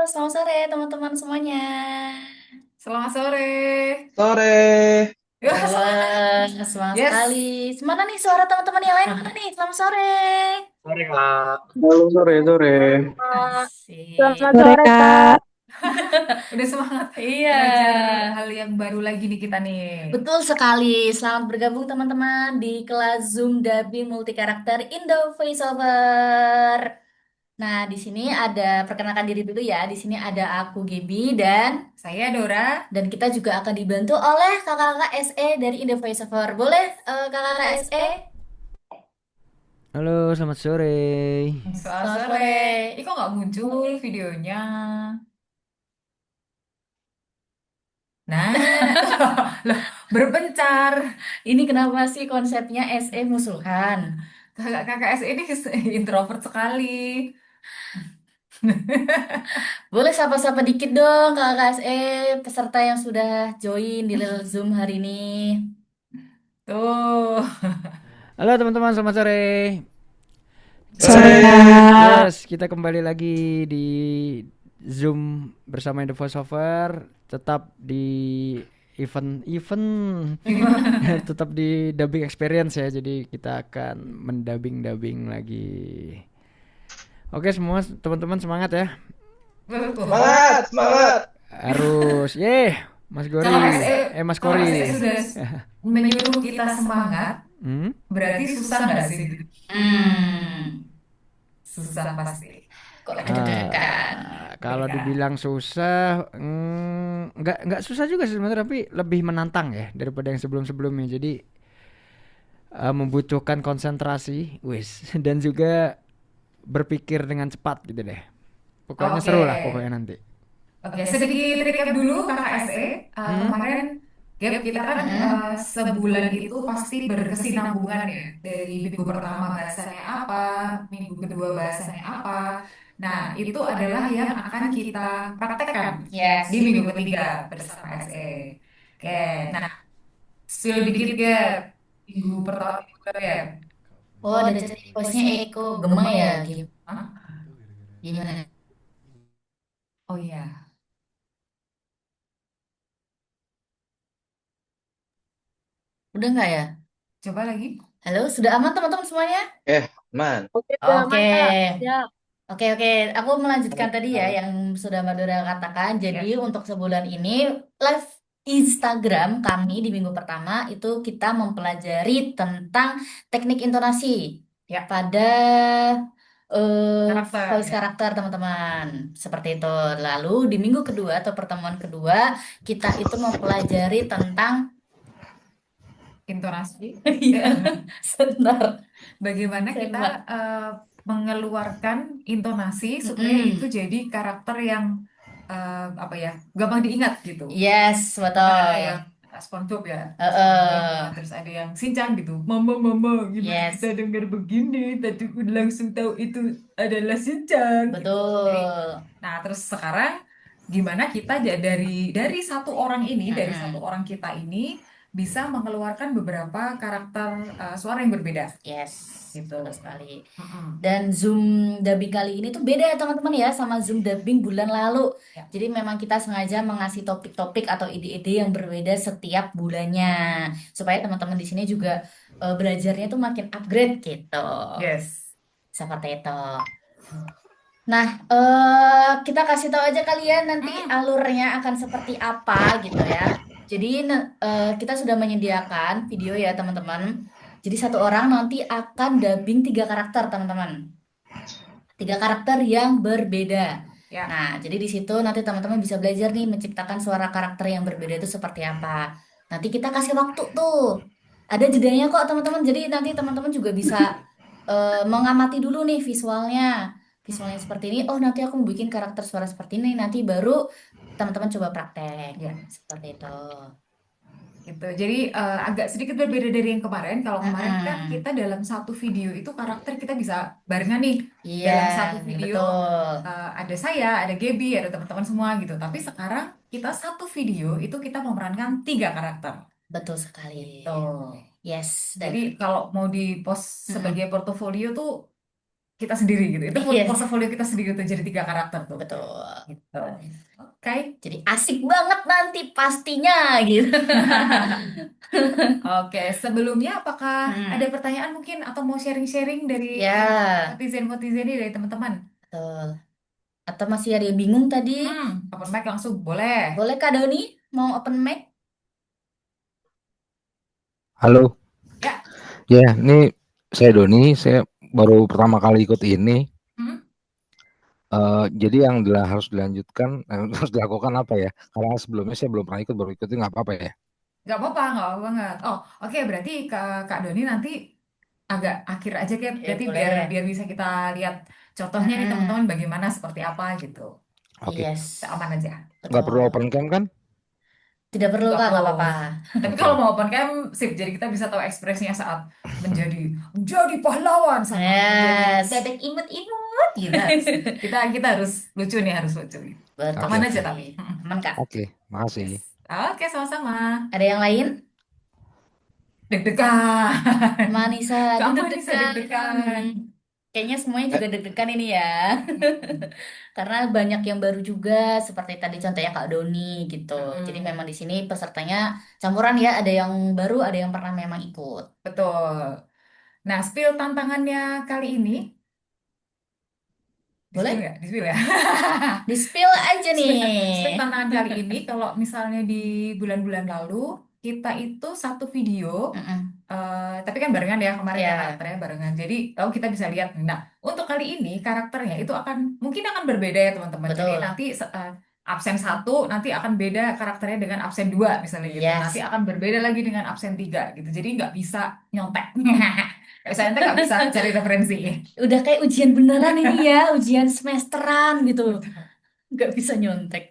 selamat sore teman-teman semuanya. Selamat sore. Sore. Semangat sekali. Yes. Semana nih suara teman-teman yang lain mana nih? Selamat sore. Sore, Kak. Halo, sore, sore. Asik. Selamat Sore sore, Kak, Kak. Udah semangat Iya, belajar hal yang baru lagi nih kita nih. betul sekali. Selamat bergabung teman-teman di kelas Zoom Dubbing Multi Karakter Indo Voiceover. Nah, di sini ada perkenalkan diri dulu ya. Di sini ada aku Gaby Saya Dora. dan kita juga akan dibantu oleh kakak-kakak SE dari Indo Voiceover. Boleh kakak-kakak SE? halo selamat sore. Selamat Selamat sore. sore. Ih, kok nggak muncul videonya? Nah, loh, berpencar. Ini kenapa sih konsepnya SE musuhan? Kakak S ini introvert sekali. Boleh sapa-sapa dikit dong kakak SE peserta yang sudah join di Little Zoom hari ini. Tuh. Halo teman-teman, selamat sore. Sore, Sore. Kak. Yes, kita kembali lagi di Zoom bersama The Voiceover. Tetap di event tetap di dubbing experience ya. Jadi kita akan mendubbing lagi. Oke semua teman-teman semangat ya. Betul. Semangat, semangat. Harus, Mas Gori, Kalau SE, Mas kalau Kori. SE sudah menyuruh kita semangat, Hmm? berarti susah nggak sih? Hmm, Susah pasti. kok deg-degan. Kalau Mereka. dibilang susah, nggak susah juga sih sebenarnya, tapi lebih menantang ya daripada yang sebelum-sebelumnya. Jadi membutuhkan konsentrasi, wis, dan juga berpikir dengan cepat gitu deh. Pokoknya Oke, seru lah pokoknya nanti. oke. Sedikit recap dulu Kakak SE. Hmm? Kemarin Gap kita kan Mm-mm. sebulan itu pasti berkesinambungan ya. Dari minggu pertama bahasanya apa, minggu kedua bahasanya apa. Nah, itu adalah yang akan kita praktekkan di Yes. minggu ketiga bersama SE. Oke, nah, spill dikit Gap. Minggu pertama itu ya. Oh, ada chat voice-nya Eko Gemma ya, Gim. Hah? Gimana? Oh iya, Udah nggak ya? coba lagi. Halo, sudah aman teman-teman semuanya? Man. Oke, udah Oke. aman, Kak. Ya. Oke, aku melanjutkan tadi ya Semangat. yang sudah Mbak Dora katakan. Jadi Ya. untuk sebulan ini live Instagram kami di minggu pertama itu kita mempelajari tentang teknik intonasi Ya, pada karakter voice ya. karakter teman-teman. Seperti itu. Lalu di minggu kedua atau pertemuan kedua kita itu mempelajari tentang Intonasi. iya, sebentar. Bagaimana Saya kita lupa. mengeluarkan intonasi supaya itu Mm-mm. jadi karakter yang apa ya, gampang diingat gitu. Yes, Bukan ada yang betul. SpongeBob ya, SpongeBob. Nah, Heeh. terus ada yang Shinchan gitu. Mama, mama, gimana kita Yes, dengar begini, tadi langsung tahu itu adalah Shinchan gitu. Jadi, betul. nah terus sekarang gimana kita dari satu orang ini, dari satu Mm-mm. orang kita ini bisa mengeluarkan beberapa karakter suara yang berbeda Yes, gitu. betul sekali. Mm-mm. Dan Zoom dubbing kali ini tuh beda ya teman-teman ya sama Zoom dubbing bulan lalu. Ya. Jadi memang kita sengaja mengasih topik-topik atau ide-ide yang berbeda setiap bulannya supaya teman-teman di sini juga belajarnya tuh makin upgrade gitu. Yes. Seperti itu. Nah, kita kasih tahu aja kalian nanti Mm. alurnya akan seperti apa gitu ya. Jadi kita sudah menyediakan video ya teman-teman. Jadi satu orang nanti akan dubbing tiga karakter teman-teman. Tiga karakter yang berbeda. Ya. Nah, jadi di situ nanti teman-teman bisa belajar nih menciptakan suara karakter yang berbeda itu seperti apa. Nanti kita kasih waktu tuh. Ada jedanya kok teman-teman. Jadi nanti teman-teman juga bisa mengamati dulu nih visualnya. Visualnya Mm-mm. seperti ini. Oh, nanti aku mau bikin karakter suara seperti ini. Nanti baru teman-teman coba praktek. Ya. Seperti itu. Gitu. Jadi agak sedikit berbeda dari yang kemarin. Kalau kemarin kan kita Mm-mm. dalam satu video itu karakter kita bisa barengan nih. Iya, Dalam satu video betul. ada saya, ada Gaby, ada teman-teman semua gitu. Tapi sekarang kita satu video itu kita memerankan tiga karakter. Betul sekali. Gitu. Yes, dan Jadi kalau mau di post sebagai mm-mm. portofolio tuh kita sendiri gitu. Itu Yes, portofolio kita sendiri tuh jadi 3 karakter tuh. betul. Gitu. Oke. Jadi asik banget nanti pastinya gitu. Oke, sebelumnya apakah ada Hmm, pertanyaan mungkin atau mau sharing-sharing dari ya, netizen-netizen ini dari teman-teman? betul. Atau masih ada yang bingung tadi? Open mic langsung boleh. Boleh Kak Doni mau open mic? Halo, Ya. ya, ini saya Doni. Saya baru pertama kali ikut ini. Hmm, Jadi yang harus dilanjutkan, harus dilakukan apa ya? Karena sebelumnya saya belum pernah ikut, baru ikut, nggak apa-apa ya? nggak apa banget. Oh, oke, berarti Kak Doni nanti agak akhir aja kayak Ya berarti biar boleh. biar bisa kita lihat contohnya nih Mm-mm. teman-teman bagaimana seperti apa gitu. Oke, Kita Yes, aman aja. nggak perlu betul. open cam kan? Tidak perlu Nggak Kak, perlu. nggak apa-apa. Tapi kalau Oke, mau open cam, sip. Jadi kita bisa tahu ekspresinya saat menjadi pahlawan, saat menjadi Yes. bebek imut-imut gitu. Kita harus lucu nih, harus lucu. oke, Aman Betul aja oke, sekali. tapi. Aman Kak. oke. Makasih. Yes. Oke, sama-sama. Ada yang lain? Deg-degan. Manisa lagi Kamu Nisa deg-degan. deg-degan. Kayaknya semuanya Eh, juga deg-degan ini ya. Karena banyak yang baru juga, seperti tadi contohnya Kak Doni gitu. Jadi Mm-mm. memang di sini pesertanya campuran ya, ada yang baru, ada yang pernah memang ikut. Betul. Nah, spill tantangannya kali ini, di-spill Boleh? nggak? Di-spill ya? Di-spill aja nih. Spek tantangan kali ini, kalau misalnya di bulan-bulan lalu, kita itu satu video, Mm-mm. tapi kan barengan ya kemarin ya Ya, karakternya barengan. Jadi tahu kita bisa lihat. Nah, untuk kali ini karakternya itu mungkin akan berbeda ya teman-teman. Jadi betul. nanti absen satu nanti akan beda karakternya dengan absen dua misalnya gitu. Nanti Yes. akan berbeda lagi dengan absen tiga gitu. Jadi nggak bisa nyontek. Nggak bisa nyontek, nggak bisa cari referensi. Udah kayak ujian beneran ini ya, ujian semesteran gitu. Nggak bisa nyontek.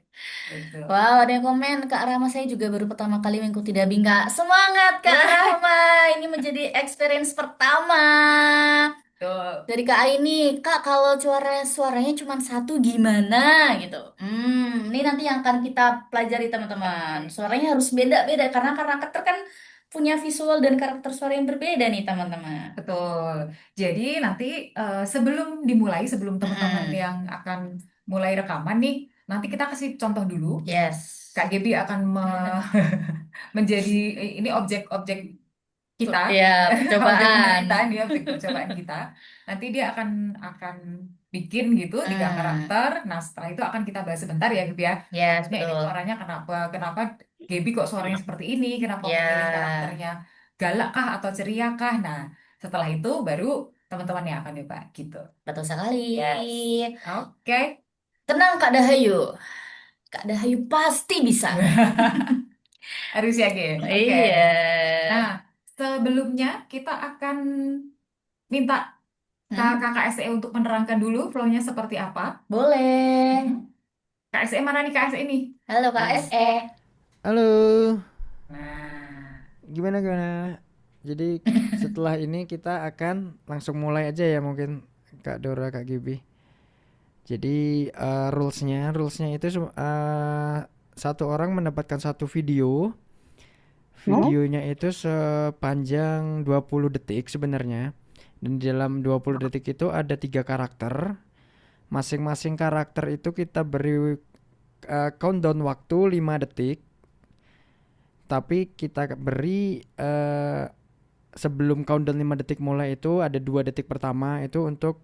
Betul. Wow, ada yang komen, Kak Rama saya juga baru pertama kali mengikuti dubbing, Kak. Semangat, Kak Wah, Rama. Ini menjadi experience pertama betul. dari Kak Aini. Kak, kalau suaranya cuma satu gimana gitu? Ini nanti yang akan kita pelajari, teman-teman. Suaranya harus beda-beda, karena karakter kan punya visual dan karakter suara yang berbeda nih, teman-teman. Betul. Jadi nanti sebelum dimulai, sebelum teman-teman Mm-mm. yang akan mulai rekaman nih, nanti kita kasih contoh dulu. Kak Yes. Gebi akan menjadi ini objek-objek kita, Ya, objek percobaan. penderitaan dia, objek percobaan kita. Nanti dia akan bikin gitu 3 karakter. Hmm. Nah, setelah itu akan kita bahas sebentar ya, Gebi ya. Yes, Maksudnya ini betul. suaranya kenapa? Kenapa Gebi kok suaranya seperti ini? Kenapa memilih Ya, karakternya galak kah atau ceria kah? Nah, setelah itu baru teman-teman yang akan coba gitu. betul sekali. Yes. Oke. Tenang, Kak Dahayu. Kak Dahayu pasti bisa. Harus yakin. Oke. Iya. Nah, sebelumnya kita akan minta Hmm? KKSE untuk menerangkan dulu flow-nya seperti apa. Boleh. Mhm. KSE mana nih KSE ini? Halo Kak Yes. SE. Halo, Nah, gimana gimana? Jadi setelah ini kita akan langsung mulai aja ya mungkin Kak Dora, Kak Gibi. Jadi rulesnya itu satu orang mendapatkan satu video. Videonya itu sepanjang 20 detik sebenarnya. Dan di dalam 20 detik itu ada 3 karakter. Masing-masing karakter itu kita beri countdown waktu 5 detik. Tapi kita beri sebelum countdown 5 detik mulai itu ada 2 detik pertama itu untuk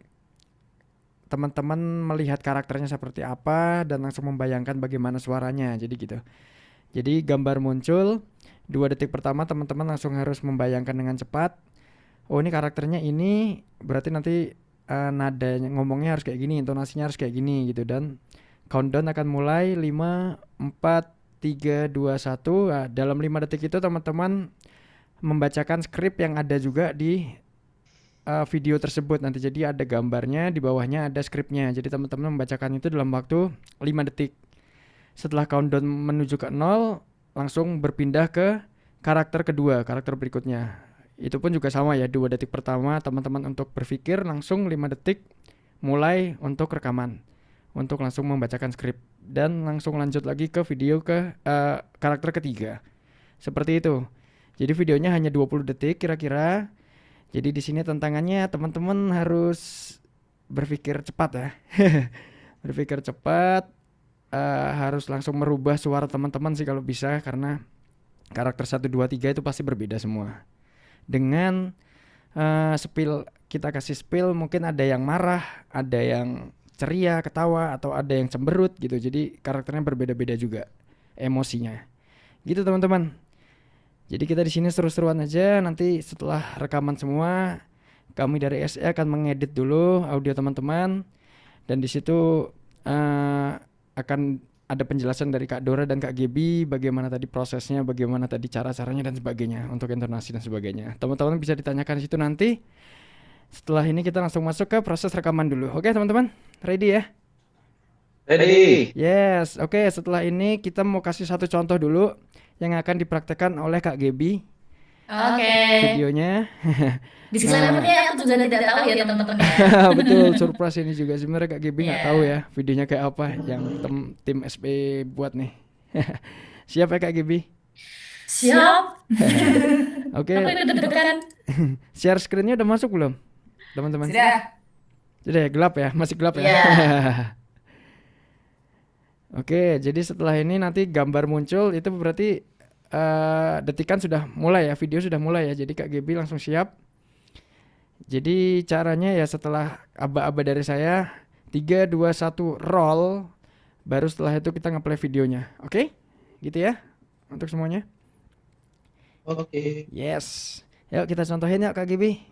teman-teman melihat karakternya seperti apa dan langsung membayangkan bagaimana suaranya. Jadi gitu. Jadi gambar muncul 2 detik pertama teman-teman langsung harus membayangkan dengan cepat. Oh ini karakternya ini berarti nanti nadanya ngomongnya harus kayak gini, intonasinya harus kayak gini gitu. Dan countdown akan mulai 5, 4, 3, 2, 1. Nah, dalam 5 detik itu teman-teman membacakan skrip yang ada juga di video tersebut nanti. Jadi ada gambarnya, di bawahnya ada skripnya. Jadi teman-teman membacakan itu dalam waktu 5 detik. Setelah countdown menuju ke 0, langsung berpindah ke karakter kedua, karakter berikutnya. Itu pun juga sama ya, 2 detik pertama teman-teman untuk berpikir, langsung 5 detik mulai untuk rekaman. Untuk langsung membacakan skrip. Dan langsung lanjut lagi ke video ke karakter ketiga. Seperti itu. Jadi videonya hanya 20 detik kira-kira. Jadi di sini tantangannya teman-teman harus berpikir cepat ya. Berpikir cepat, harus langsung merubah suara teman-teman sih kalau bisa, karena karakter 1, 2, 3 itu pasti berbeda semua. Dengan spill, kita kasih spill, mungkin ada yang marah, ada yang ceria, ketawa, atau ada yang cemberut gitu. Jadi karakternya berbeda-beda juga emosinya. Gitu teman-teman. Jadi kita di sini seru-seruan aja. Nanti setelah rekaman semua, kami dari SE akan mengedit dulu audio teman-teman, dan di situ akan ada penjelasan dari Kak Dora dan Kak Gebi bagaimana tadi prosesnya, bagaimana tadi cara-caranya dan sebagainya untuk intonasi dan sebagainya. Teman-teman bisa ditanyakan di situ nanti. Setelah ini kita langsung masuk ke proses rekaman dulu. Oke teman-teman, ready ya? Ready. Yes, oke. Setelah ini kita mau kasih satu contoh dulu yang akan dipraktekkan oleh Kak Gebi Oke. videonya. Disclaimer-nya aku juga tidak tahu ya teman-teman ya. Betul, surprise ini juga sebenarnya Kak Gebi nggak Iya. tahu ya videonya kayak apa yang tim SP buat nih. Siap ya Kak Gebi? Siap. Oke, Aku deg-degan. share screen-nya udah masuk belum, teman-teman? Sudah. Sudah ya, gelap ya, masih gelap ya. Iya. Oke, jadi setelah ini nanti gambar muncul itu berarti detikan sudah mulai ya, video sudah mulai ya. Jadi Kak Gebi langsung siap. Jadi caranya ya setelah aba-aba dari saya 3, 2, 1 roll, baru setelah itu kita ngeplay videonya. Oke? Gitu ya untuk semuanya. Oke. Yes. Yuk kita contohin ya Kak Gebi.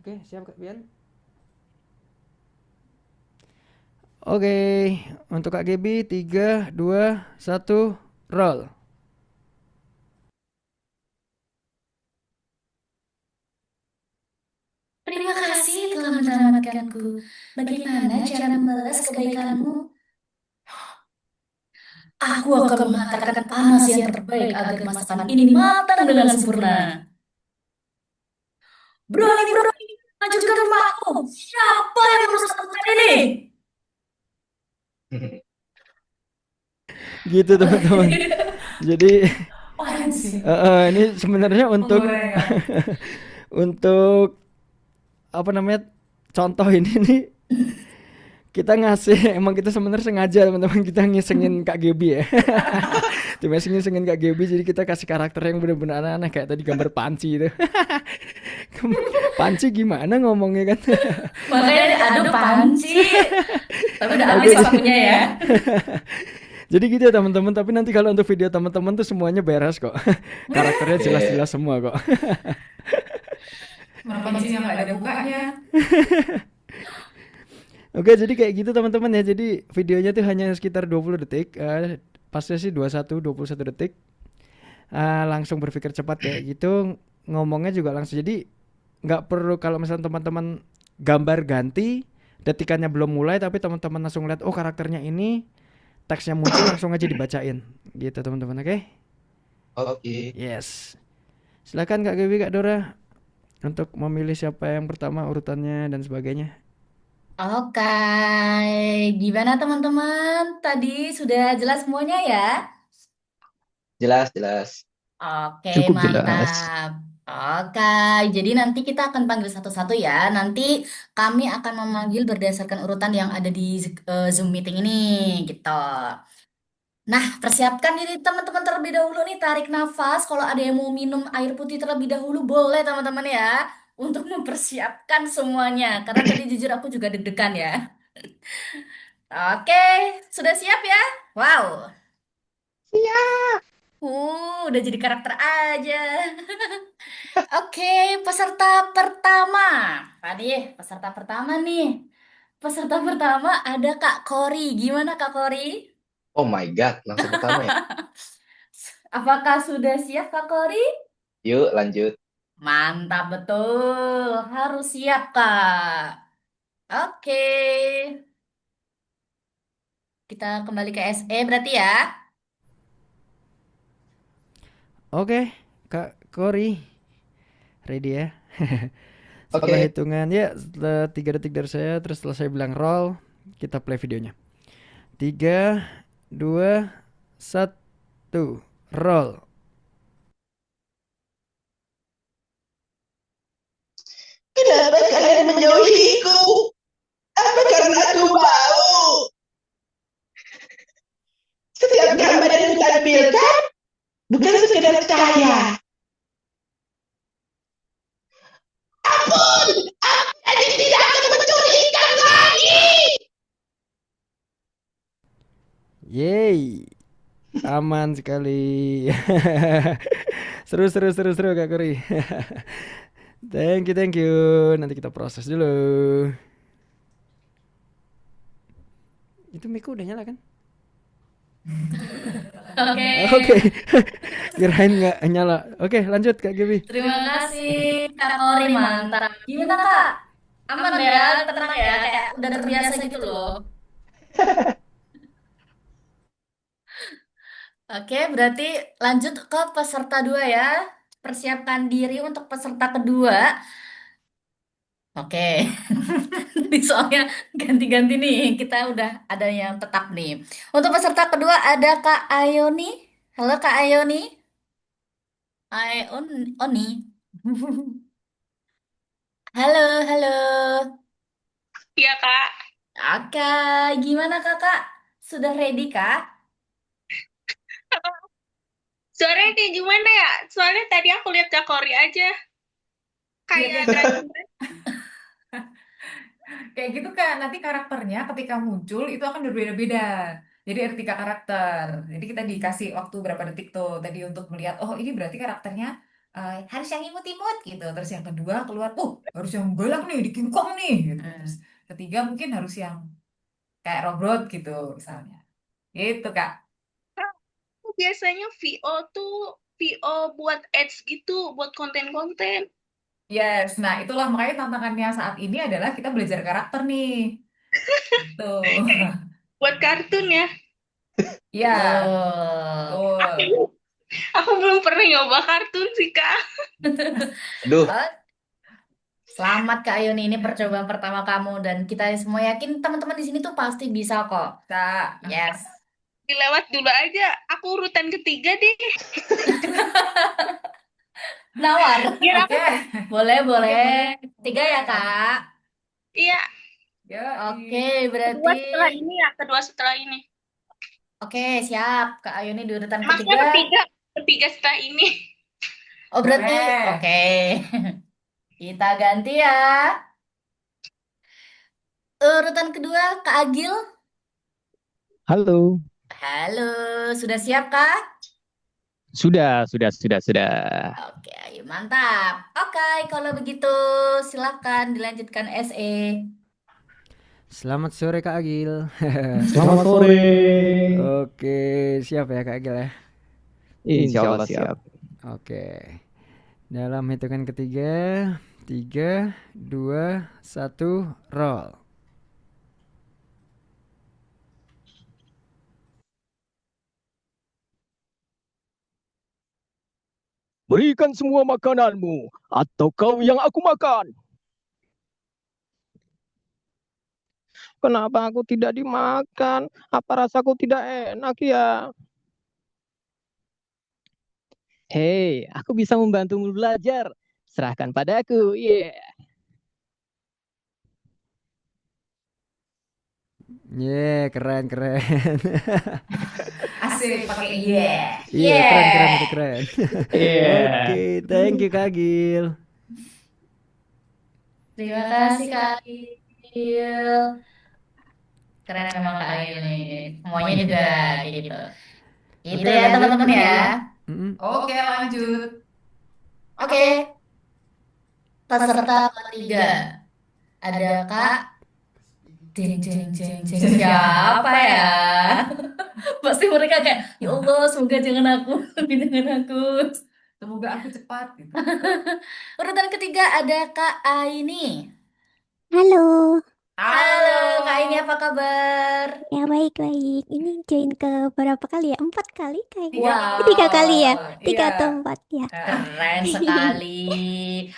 Oke, siap Kak Bian. Oke, untuk Kak Gebi 3, 2, 1 roll. Terima kasih telah menyelamatkanku. Bagaimana cara membalas kebaikanmu? Aku akan menghantarkan panas yang terbaik agar masakan ini matang dengan sempurna. Berani-berani menghancurkan rumahku. Siapa yang merusak tempat ini? Gitu teman-teman. Jadi Apaan sih? ini sebenarnya untuk Penggorengan. untuk apa namanya, contoh ini nih kita ngasih, emang kita sebenarnya sengaja teman-teman, kita ngisengin Kak Gebi ya. Cuma ngisengin Kak Gebi, jadi kita kasih karakter yang benar-benar aneh kayak tadi gambar panci itu. Panci gimana ngomongnya kan? Makanya aduh panci. Tapi udah habis waktunya ya. Jadi gitu ya teman-teman, tapi nanti kalau untuk video teman-teman tuh semuanya beres kok. Karakternya jelas-jelas semua kok. Mana pancinya nggak ada bukanya. Oke, jadi kayak gitu teman-teman ya. Jadi videonya tuh hanya sekitar 20 detik. Pasnya sih 21 detik. Langsung berpikir cepat kayak gitu. Ngomongnya juga langsung. Jadi nggak perlu kalau misalnya teman-teman gambar ganti, detikannya belum mulai tapi teman-teman langsung lihat oh karakternya ini, teksnya muncul langsung aja dibacain. Gitu teman-teman, oke? Oke. Yes. Silakan Kak Gebi, Kak Dora untuk memilih siapa yang pertama urutannya dan sebagainya. Oke, gimana teman-teman? Tadi sudah jelas semuanya ya? Jelas, jelas. Oke, Cukup jelas. mantap. Oke, jadi nanti kita akan panggil satu-satu ya. Nanti kami akan memanggil berdasarkan urutan yang ada di Zoom meeting ini, gitu. Nah, persiapkan diri teman-teman terlebih dahulu nih, tarik nafas. Kalau ada yang mau minum air putih terlebih dahulu, boleh teman-teman ya. Untuk mempersiapkan semuanya. Karena tadi jujur aku juga deg-degan ya. Oke, sudah siap ya? Wow. Udah jadi karakter aja. Oke, peserta pertama. Tadi peserta pertama nih. Peserta pertama ada Kak Kori. Gimana Kak Kori? Oh my God, langsung pertama ya. Apakah sudah siap Kak Kori? Yuk, lanjut. Mantap betul. Harus siap Kak. Oke. Kita kembali ke SE berarti ya. Oke, Kak Kori, ready ya? Setelah Oke. hitungan ya, setelah 3 detik dari saya, terus setelah saya bilang roll, kita play videonya. 3, 2, 1, roll. Kenapa kalian menjauhiku? Apa karena aku bau? Setiap gambar yang ditampilkan bukan sekedar cahaya. Ampun, aku tidak akan mencuri ikan lagi. Yeay, aman sekali. Seru, seru, seru, seru Kak Kuri. Thank you, thank you. Nanti kita proses dulu. Itu mic udah nyala kan? Oke. Oke. Kirain nggak nyala. Oke, lanjut Kak Gibi. Terima kasih Kak Kori, mantap. Gimana Kak? Aman ya, tenang ya, kayak udah terbiasa gitu loh. Oke, berarti lanjut ke peserta 2 ya. Persiapkan diri untuk peserta kedua. Oke, ini soalnya ganti-ganti nih. Kita udah ada yang tetap nih. Untuk peserta kedua ada Kak Ayoni. Halo Kak Ayoni. Oni. Halo, halo. Iya, Kak. Oke, gimana Kakak? Sudah ready Kak? Suaranya kayak gimana ya? Soalnya tadi aku lihat Kak Kori aja. Kayak Dragon Ball. Kayak gitu kan, nanti karakternya ketika muncul itu akan berbeda-beda. Jadi ada 3 karakter. Jadi kita dikasih waktu berapa detik tuh tadi untuk melihat, oh ini berarti karakternya harus yang imut-imut gitu. Terus yang kedua keluar, harus yang galak nih, dikingkong nih gitu. Terus ketiga mungkin harus yang kayak robot gitu misalnya. Gitu Kak. Biasanya VO tuh VO buat ads gitu, buat konten-konten. Yes, nah itulah makanya tantangannya saat ini adalah kita belajar karakter nih. Tuh. Buat kartun ya. Iya, Tuh. betul. Aku belum pernah nyoba kartun sih, Kak. Aduh, Selamat Kak Ayoni, ini percobaan pertama kamu dan kita semua yakin teman-teman di sini tuh pasti bisa kok. Kak. Yes. Dilewat dulu aja. Aku urutan ketiga deh. Nawar. Biar aku Oke. Boleh, boleh. Boleh. 3 ya Kak. iya, Yoi. Oke, kedua berarti setelah ini ya, kedua setelah ini. oke, siap. Kak Ayoni di urutan Maksudnya ketiga. ketiga setelah ini. Oh, berarti Boleh. oke. Kita ganti ya. Urutan kedua Kak Agil. Halo, Halo, sudah siap Kak? sudah. Oke, ayo mantap. Oke, kalau begitu silakan dilanjutkan SE. Selamat sore Kak Agil. Selamat sore. Oke, siap ya Kak Agil ya. Insya Allah siap. Oke. Dalam hitungan ketiga, 3, 2, 1, roll. Berikan semua makananmu, atau kau yang aku makan. Kenapa aku tidak dimakan? Apa rasaku tidak enak ya? Hei, aku bisa membantumu belajar. Serahkan padaku, yeah. Keren. Asik pakai yeah. Iya, keren itu keren. Yeah. Oke, thank you Kak Agil. Terima kasih Kak Agil. Keren memang Kak Agil nih. Semuanya juga gitu. Itu ya teman-teman ya. Oke, lanjut. Oke. Peserta ketiga. Ada Kak Jeng. Siapa ya? Pasti mereka kayak, ya Allah, semoga jangan aku. Semoga aku cepat gitu. Urutan ketiga ada Kak Aini. Halo, Halo Kak Aini, apa kabar? ya baik-baik. Ini join ke berapa kali ya? 4 kali kayaknya. Wow. 3 kali ya? 3 Iya. atau 4 ya? Keren sekali.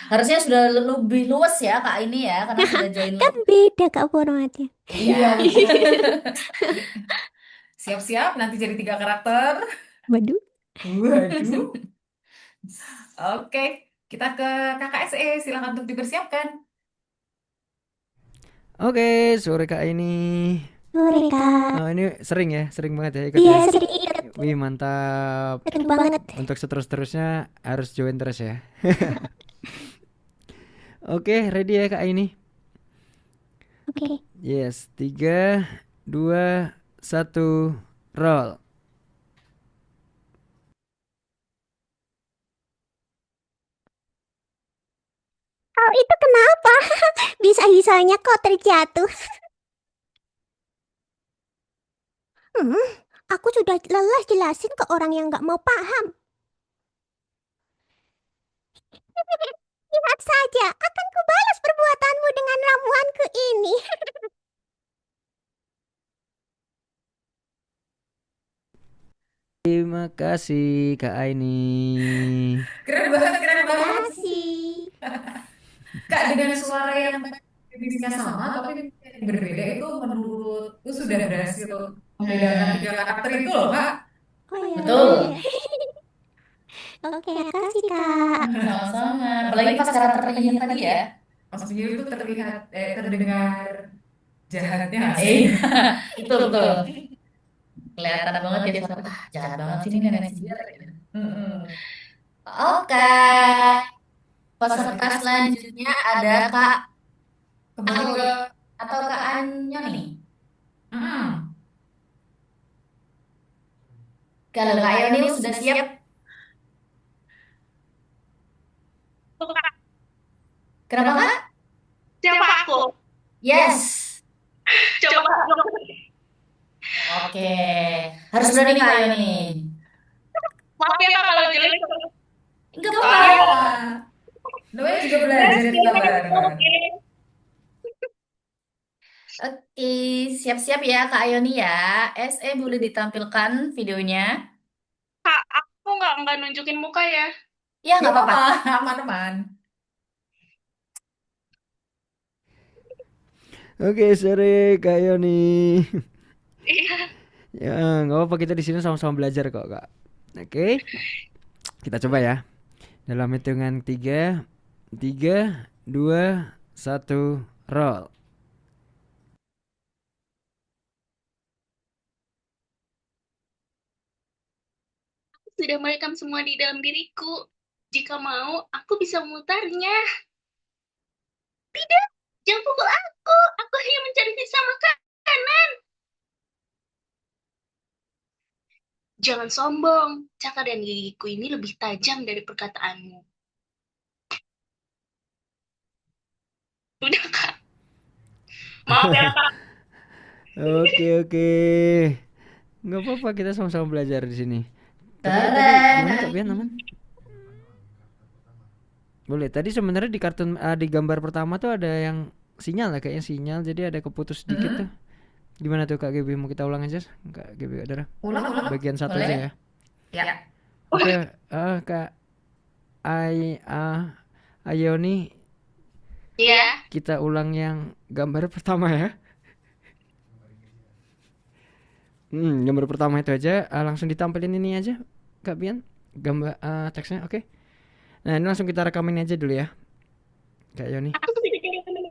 Harusnya sudah lebih luas ya Kak Aini ya, karena sudah join. Kan beda Kak formatnya. Iya. Siap-siap nanti jadi 3 karakter. Waduh. Waduh. Oke, kita ke KKSE. Silakan untuk dipersiapkan. Oke, sore Kak ini. Sore Kak. Oh, ini sering ya, sering banget ya ikut Iya, ya. sering ikut. Wih, mantap. Sering banget. Untuk seterus-terusnya harus join terus ya. Oke, ready ya Kak ini? Oke. Yes, 3, 2, 1, roll. Oh, itu kenapa? Bisa-bisanya kok terjatuh. Aku sudah lelah jelasin ke orang yang nggak mau paham. Lihat saja, akan kubalas perbuatanmu dengan ramuanku ini. Terima kasih Kak Aini. Keren banget, keren Terima banget. kasih. Kak, dengan suara yang tipis-tipisnya sama tapi yang berbeda itu menurutku sudah berhasil membedakan tiga karakter itu loh, Kak. Oh iya. Betul. Oke, makasih Kak. Sama-sama. Apalagi pas karakter Ian tadi ya. Mas Gio itu terlihat terdengar jahatnya nggak sih? Iya, betul. Kelihatan banget ya suara, jahat banget sih ini nenek sihir. Oke. Peserta selanjutnya ada Kak Kembali ke Alwi atau Kak Anyoni. Hmm. Kalau Kak Anyoni sudah siap? Kenapa Kak? Siapa aku? Yes. Coba. Oke. Harus berani Kak Anyoni. Maaf ya Kak kalau jelek. Enggak apa-apa. Namanya juga belajar kita bareng. Oke, siap-siap ya Kak Ayoni ya. SE boleh ditampilkan videonya? Kak, aku nggak nunjukin muka ya. Ya nggak apa-apa. Aman-aman. Oke, sore Kak Yoni. Iya. Ya, nggak apa-apa, kita di sini sama-sama belajar kok, Kak. Oke. Kita coba ya. Dalam hitungan 3, 2, 1, roll. Sudah merekam semua di dalam diriku. Jika mau, aku bisa memutarnya. Tidak, jangan pukul aku. Aku hanya mencari sisa makanan. Jangan sombong. Cakar dan gigiku ini lebih tajam dari perkataanmu. Udah, Kak. Maaf ya, Kak. Oke. Nggak apa-apa, kita sama-sama belajar di sini. Tapi tadi Keren. gimana Kak Bian, aman? Boleh. Tadi sebenarnya di kartun di gambar pertama tuh ada yang sinyal ya, kayaknya sinyal, jadi ada keputus sedikit tuh. Gimana tuh Kak GB? Mau kita ulang aja? Kak GB ada Ulang. bagian satu Boleh. aja ya. Ya. Oke, Kak Ayoni, Iya. kita ulang yang gambar pertama ya. Gambar pertama itu aja, langsung ditampilin ini aja, Kak Bian, gambar teksnya, oke. Nah, ini langsung kita rekamin aja dulu ya, Kak Yoni. Aku sudah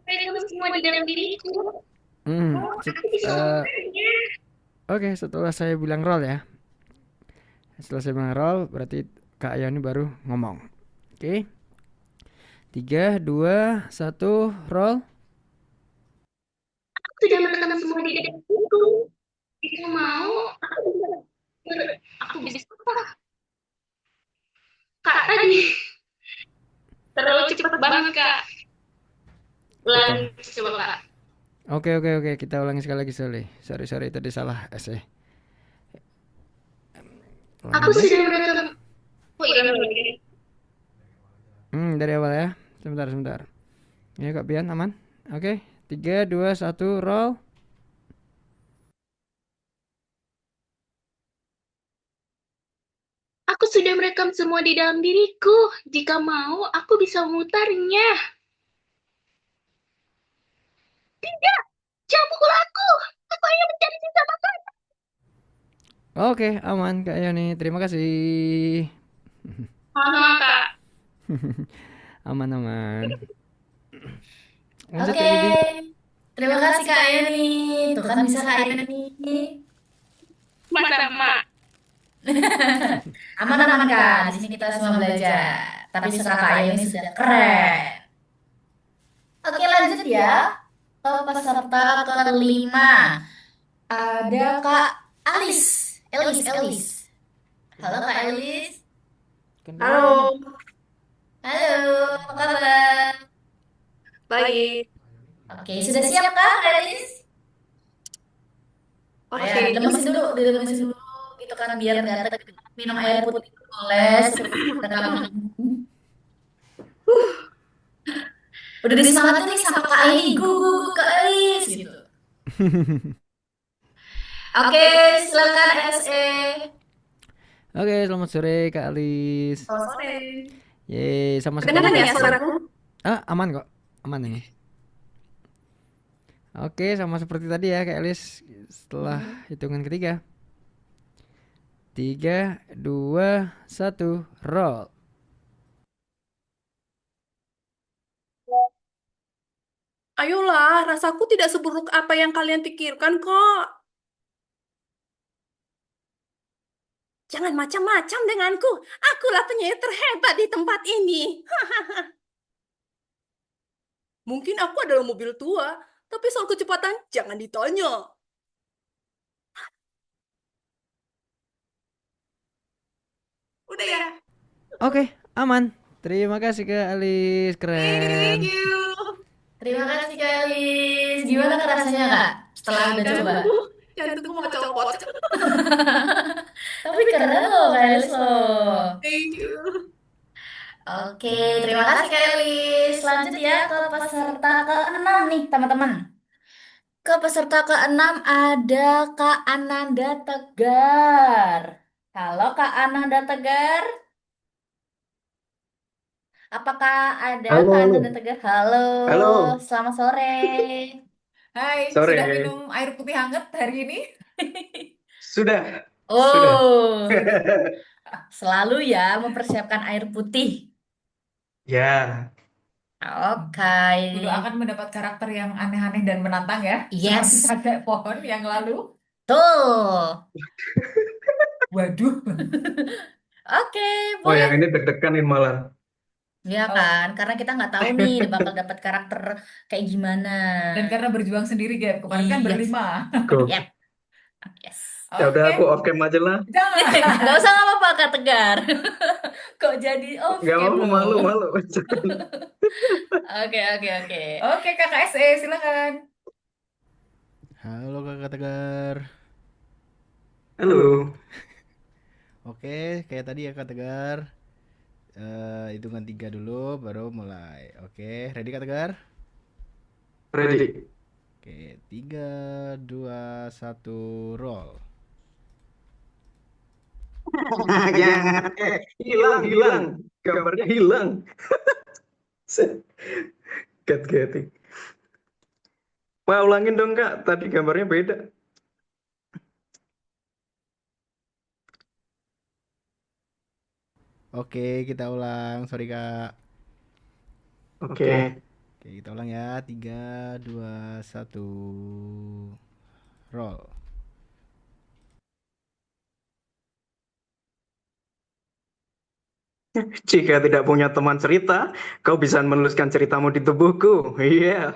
merekam semua di dalam diriku. Aku bisa memutarnya. Oke, setelah saya bilang roll ya. Setelah saya bilang roll, berarti Kak Yoni baru ngomong. Oke. 3, 2, 1, roll. Aku sudah merekam semua di dalam diriku. Jika mau, aku bisa apa? Kak, tadi terlalu cepat banget, Kak. Ulangi, coba, Kak. Oke, kita ulangi sekali lagi, sorry, tadi salah essay. Aku sudah merekam. Oh iya, Dari awal ya. Sebentar. Ya Kak Bian, aman? Oke, 3, 2, 1, roll. Aku sudah merekam semua di dalam diriku. Jika mau, aku bisa memutarnya. Tidak, jangan pukul aku. Aku hanya mencari sisa makanan. Oke, aman Kak Yoni. Terima kasih. Sama, Kak. Aman. Oke. Terima kasih Kak Eni. Tuh kan bisa Kak Eni. Sama-sama. Aman-aman Kak, di sini kita semua belajar. Tapi suara Kak Eni sudah keren. Oke lanjut ya. Ke peserta kelima. Ada Kak Alis. Elis. Halo Kak Elis. Halo, Halo, apa kabar? baik. Oke, sudah siap Kak Kak Elis? Ya, Oke. dilemesin dulu gitu kan biar nggak tegang. Minum air putih boleh sebelum rekaman. Udah disemangatin nih sama Kak Eni. Kak Elis gitu. Oke, silakan SE. Oke, selamat sore Kak Alis. Selamat sore. Yeay, sama seperti Kedengaran ya suaraku? aman kok. Aman ini. Oke, sama seperti tadi ya Kak Alis. Setelah hitungan ketiga. 3, 2, 1, roll. Ayolah, rasaku tidak seburuk apa yang kalian pikirkan kok. Jangan macam-macam denganku. Akulah penyair terhebat di tempat ini. Mungkin aku adalah mobil tua, tapi soal kecepatan jangan ditanya. Udah ya? Oke, aman. Terima kasih Kak Alis, keren. Thank you. Terima kasih Kak Elis. Gimana Kak rasanya Kak setelah udah coba? Jantungku mau copot. Tapi keren loh Kak Elis loh. Thank you. Oke, terima kasih Kak Elis. Lanjut ya ke peserta ke-6 nih teman-teman. Ke peserta ke-6 ada Kak Ananda Tegar. Halo Kak Ananda Tegar. Apakah ada Halo, Kak halo. Ananda Tegar? Halo, Halo, selamat sore. Hai, sore. sudah minum air putih hangat hari ini? Sudah, sudah. Oh, selalu ya mempersiapkan air putih. Ya, Oke. Dulu akan mendapat karakter yang aneh-aneh dan menantang ya. Yes. Seperti kakek pohon yang lalu. Tuh. Waduh. Oke, oh yang boleh. ini deg-degan ini malah. Ya Oh, kan, karena kita nggak tahu nih bakal dapat karakter kayak gimana. dan karena berjuang sendiri, Gap. Kemarin kan Iya. berlima. Go. Yep. Yes. Ya udah Oke, aku off cam aja lah. jangan. Gak usah nggak apa-apa Kak Tegar. Kok jadi off Gak cam mau, loh? malu. Oke. Oke, Kakak SE, silakan. Halo Kakak Tegar. Halo. Oke, kayak tadi ya Kak Tegar. Hitungan 3 dulu baru mulai. Oke, ready Kak Tegar? Ready. Oke, 3, 2, 1, roll. Jangan. Hilang. Gambarnya hilang. Get. Wah, ulangin dong Kak. Tadi gambarnya beda. Oke, kita ulang. Sorry Kak. Oke. Oke, kita ulang ya. 3, 2, 1, roll. Jika tidak punya teman cerita, kau bisa menuliskan ceritamu di tubuhku. Iya.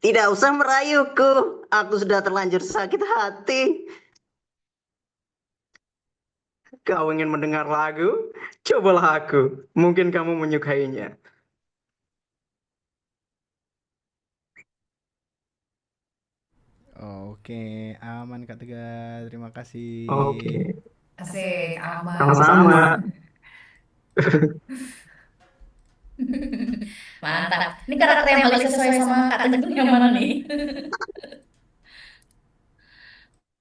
Tidak usah merayuku, aku sudah terlanjur sakit hati. Kau ingin mendengar lagu? Cobalah aku. Mungkin kamu menyukainya. Oke, aman Kak Tegar. Terima kasih. Oke. Asik, aman. Sama-sama. Mantap. Ini karakter yang paling sesuai sama Kak Tegar yang mana nih?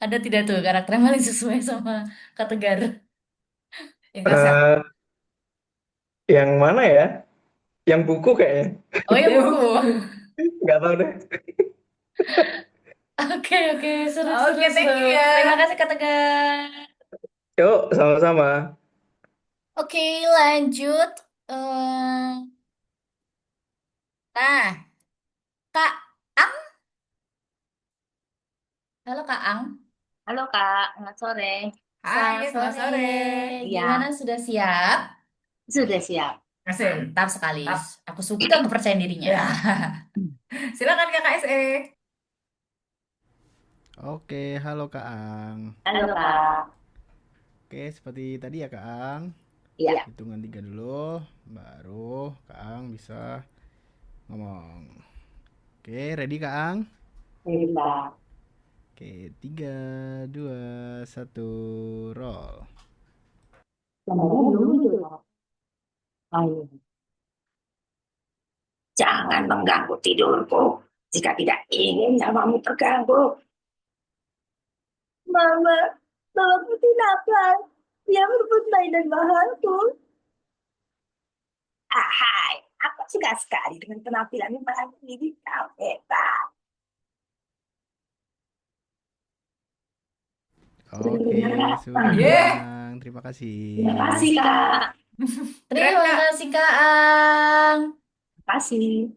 Ada tidak tuh karakter yang paling sesuai sama Kak Tegar? Eh, yang mana ya? Yang buku kayaknya. Oh ya buku. Nggak tahu deh. Oke, seru. Oke, thank you ya. Terima kasih Kak Tegar. Yuk, sama-sama. Oke, lanjut. Nah, Kak Ang. Halo Kak Ang. Halo Kak, selamat sore. Selamat Selamat sore. sore. Gimana, Ya, sudah siap? sudah siap. Asik. Mantap sekali. Tap. Aku suka kepercayaan dirinya. Ya. Silakan Kakak SE. Oke, halo Kak Ang. Halo Kak. Oke, seperti tadi ya Kak Ang. Iya. Hitungan 3 dulu, baru Kak Ang bisa ngomong. Oke, ready Kak Ang? Ready Kak. Oke, 3, 2, 1, roll. Gambarnya belum muncul Kak. Ayo. Jangan mengganggu tidurku jika tidak ingin nyawamu terganggu. Mama, tolong tindakan. Dia merebut mainan mahalku. Hai, aku suka sekali dengan penampilanmu malam ini. Kau hebat. Oke, sudah Yeah. Kang. Terima kasih. Terima kasih Kak. Terima kasih Kak Ang. Terima kasih.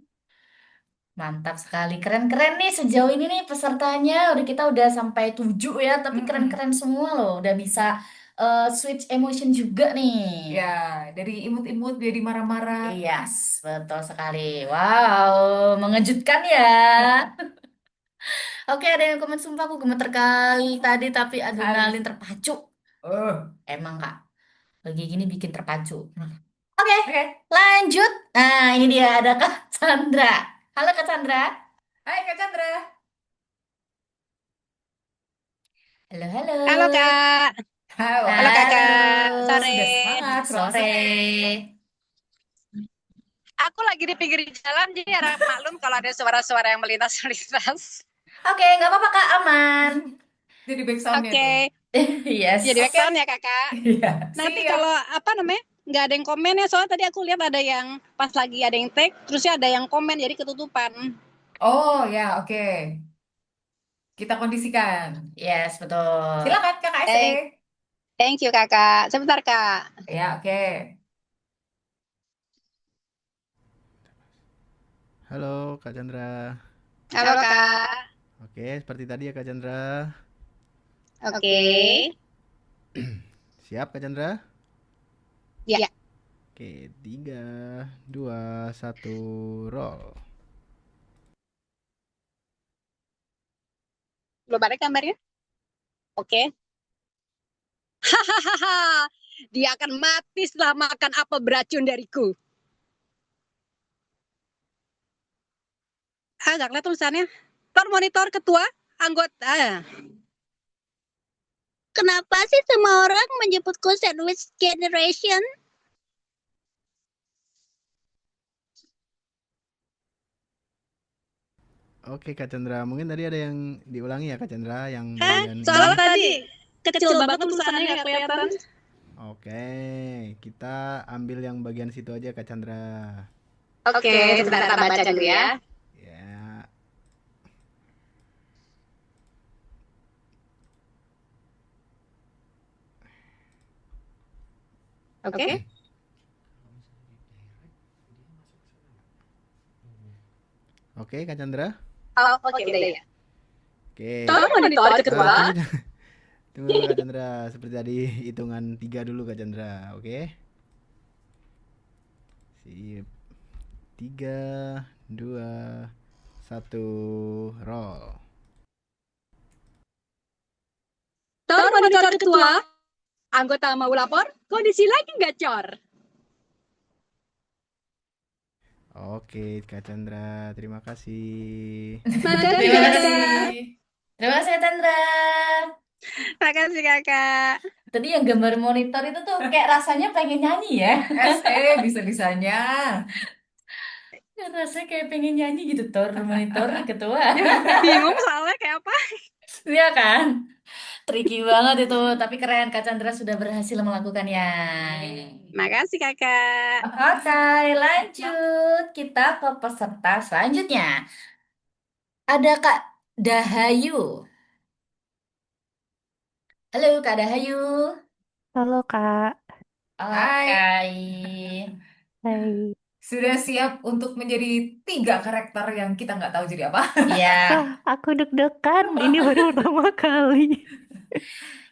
Mantap sekali, keren-keren nih sejauh ini nih pesertanya. Kita udah sampai 7 ya, tapi keren-keren semua loh. Udah bisa switch emotion juga nih. Ya, dari imut-imut jadi marah-marah. Yes, betul sekali. Wow, mengejutkan ya. Oke, ada yang komen, sumpah aku gemeter kali tadi, tapi adrenalin terpacu. Emang Kak, lagi gini bikin terpacu. Oke, lanjut. Nah, ini dia ada Kak Chandra. Halo Kak Chandra. Hai Kak Chandra. Halo, halo. Halo Kak. Halo. Halo Kakak. Sore. Sudah semangat, selamat Sore. Aku lagi di pinggir jalan, jadi harap maklum kalau ada suara-suara yang melintas-melintas. Oke, nggak apa-apa Kak, aman. Jadi backsoundnya Oke. Yes. Jadi backsound ya Kakak. Iya. Nanti Siap. kalau apa namanya nggak ada yang komen ya, soalnya tadi aku lihat ada yang pas lagi ada yang tag, terusnya ada yang komen jadi ketutupan. Oh ya, oke. Kita kondisikan. Yes, betul. Silakan Kakak SE. Thank you Kakak. Sebentar Kak. Ya, oke. Halo Kak Chandra. Halo Kak. Oke, seperti tadi ya Kak Chandra. Oke. Siap Kak Chandra? Ya. Oke, 3, 2, 1, roll. Belum ada gambarnya? Oke. Hahaha. Dia akan mati setelah makan apel beracun dariku. Nggak kelihatan tulisannya. Tor monitor ketua anggota. Kenapa sih semua orang menyebutku sandwich generation? Oke Kak Chandra, mungkin tadi ada yang diulangi ya Kak Chandra yang bagian Soalnya ini. tadi kecil banget tulisannya nggak kelihatan. Oke, kita ambil yang bagian situ aja Kak Chandra. Oke, sebentar kita baca dulu ya. Ya. Oke. Oke Kak Chandra. Oh, oke udah ya. Oke. Tolong monitor ketua. Tunggu dulu Kak Chandra, seperti tadi hitungan 3 dulu Kak Chandra, oke? Sip. 3, 2, 1, roll. Tolong monitor ketua. Anggota mau lapor, kondisi lagi gacor. Oke Kak Chandra, terima kasih. Terima kasih. Terima kasih Chandra. Makasih Kakak. Tadi yang gambar monitor itu tuh kayak rasanya pengen nyanyi ya. SE bisa-bisanya. Rasanya kayak pengen nyanyi gitu, Tor monitor ketua. Bingung soalnya kayak apa. Iya kan? Tricky banget itu, tapi keren Kak Chandra sudah berhasil melakukannya. Makasih Kakak. Oke, lanjut. Kita ke peserta selanjutnya. Ada Kak Dahayu. Halo Kak Dahayu. Halo Kak. Oke. Hai. Sudah siap untuk menjadi 3 karakter yang kita nggak tahu jadi apa? Iya. Aku deg-degan. Ini baru pertama kali.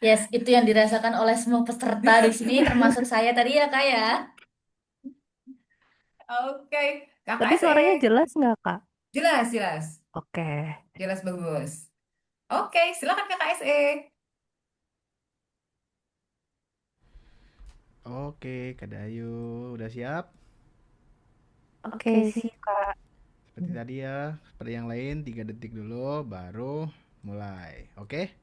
Yes, itu yang dirasakan oleh semua peserta di sini, termasuk saya tadi ya, Kak ya. Oke, kakak Tapi SE. suaranya jelas nggak, Kak? Jelas, jelas. Oke. Jelas bagus. Oke, silakan kakak SE. Oke, Kak Dayu, udah siap? Oke sih, Kak. Seperti tadi ya, seperti yang lain 3 detik dulu baru mulai. Oke?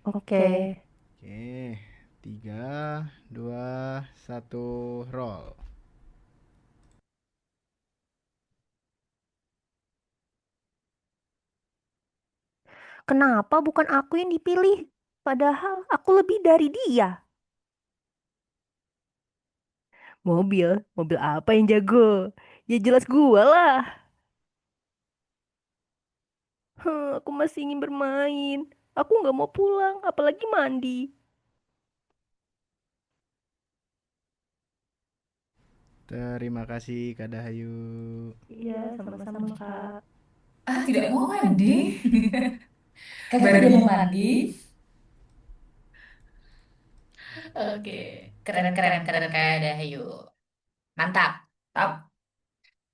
Oke. Oke. 3, 2, 1, roll. Kenapa bukan aku yang dipilih? Padahal aku lebih dari dia. Mobil apa yang jago? Ya jelas gua lah. Aku masih ingin bermain. Aku nggak mau pulang, apalagi mandi. Terima kasih Kak Dayu. Iya, sama-sama, Kak. Tidak mau mandi. Kakak Baru tidak mau mau mandi. Oke, keren keren keren kayak Dahayu. Mantap. Tap.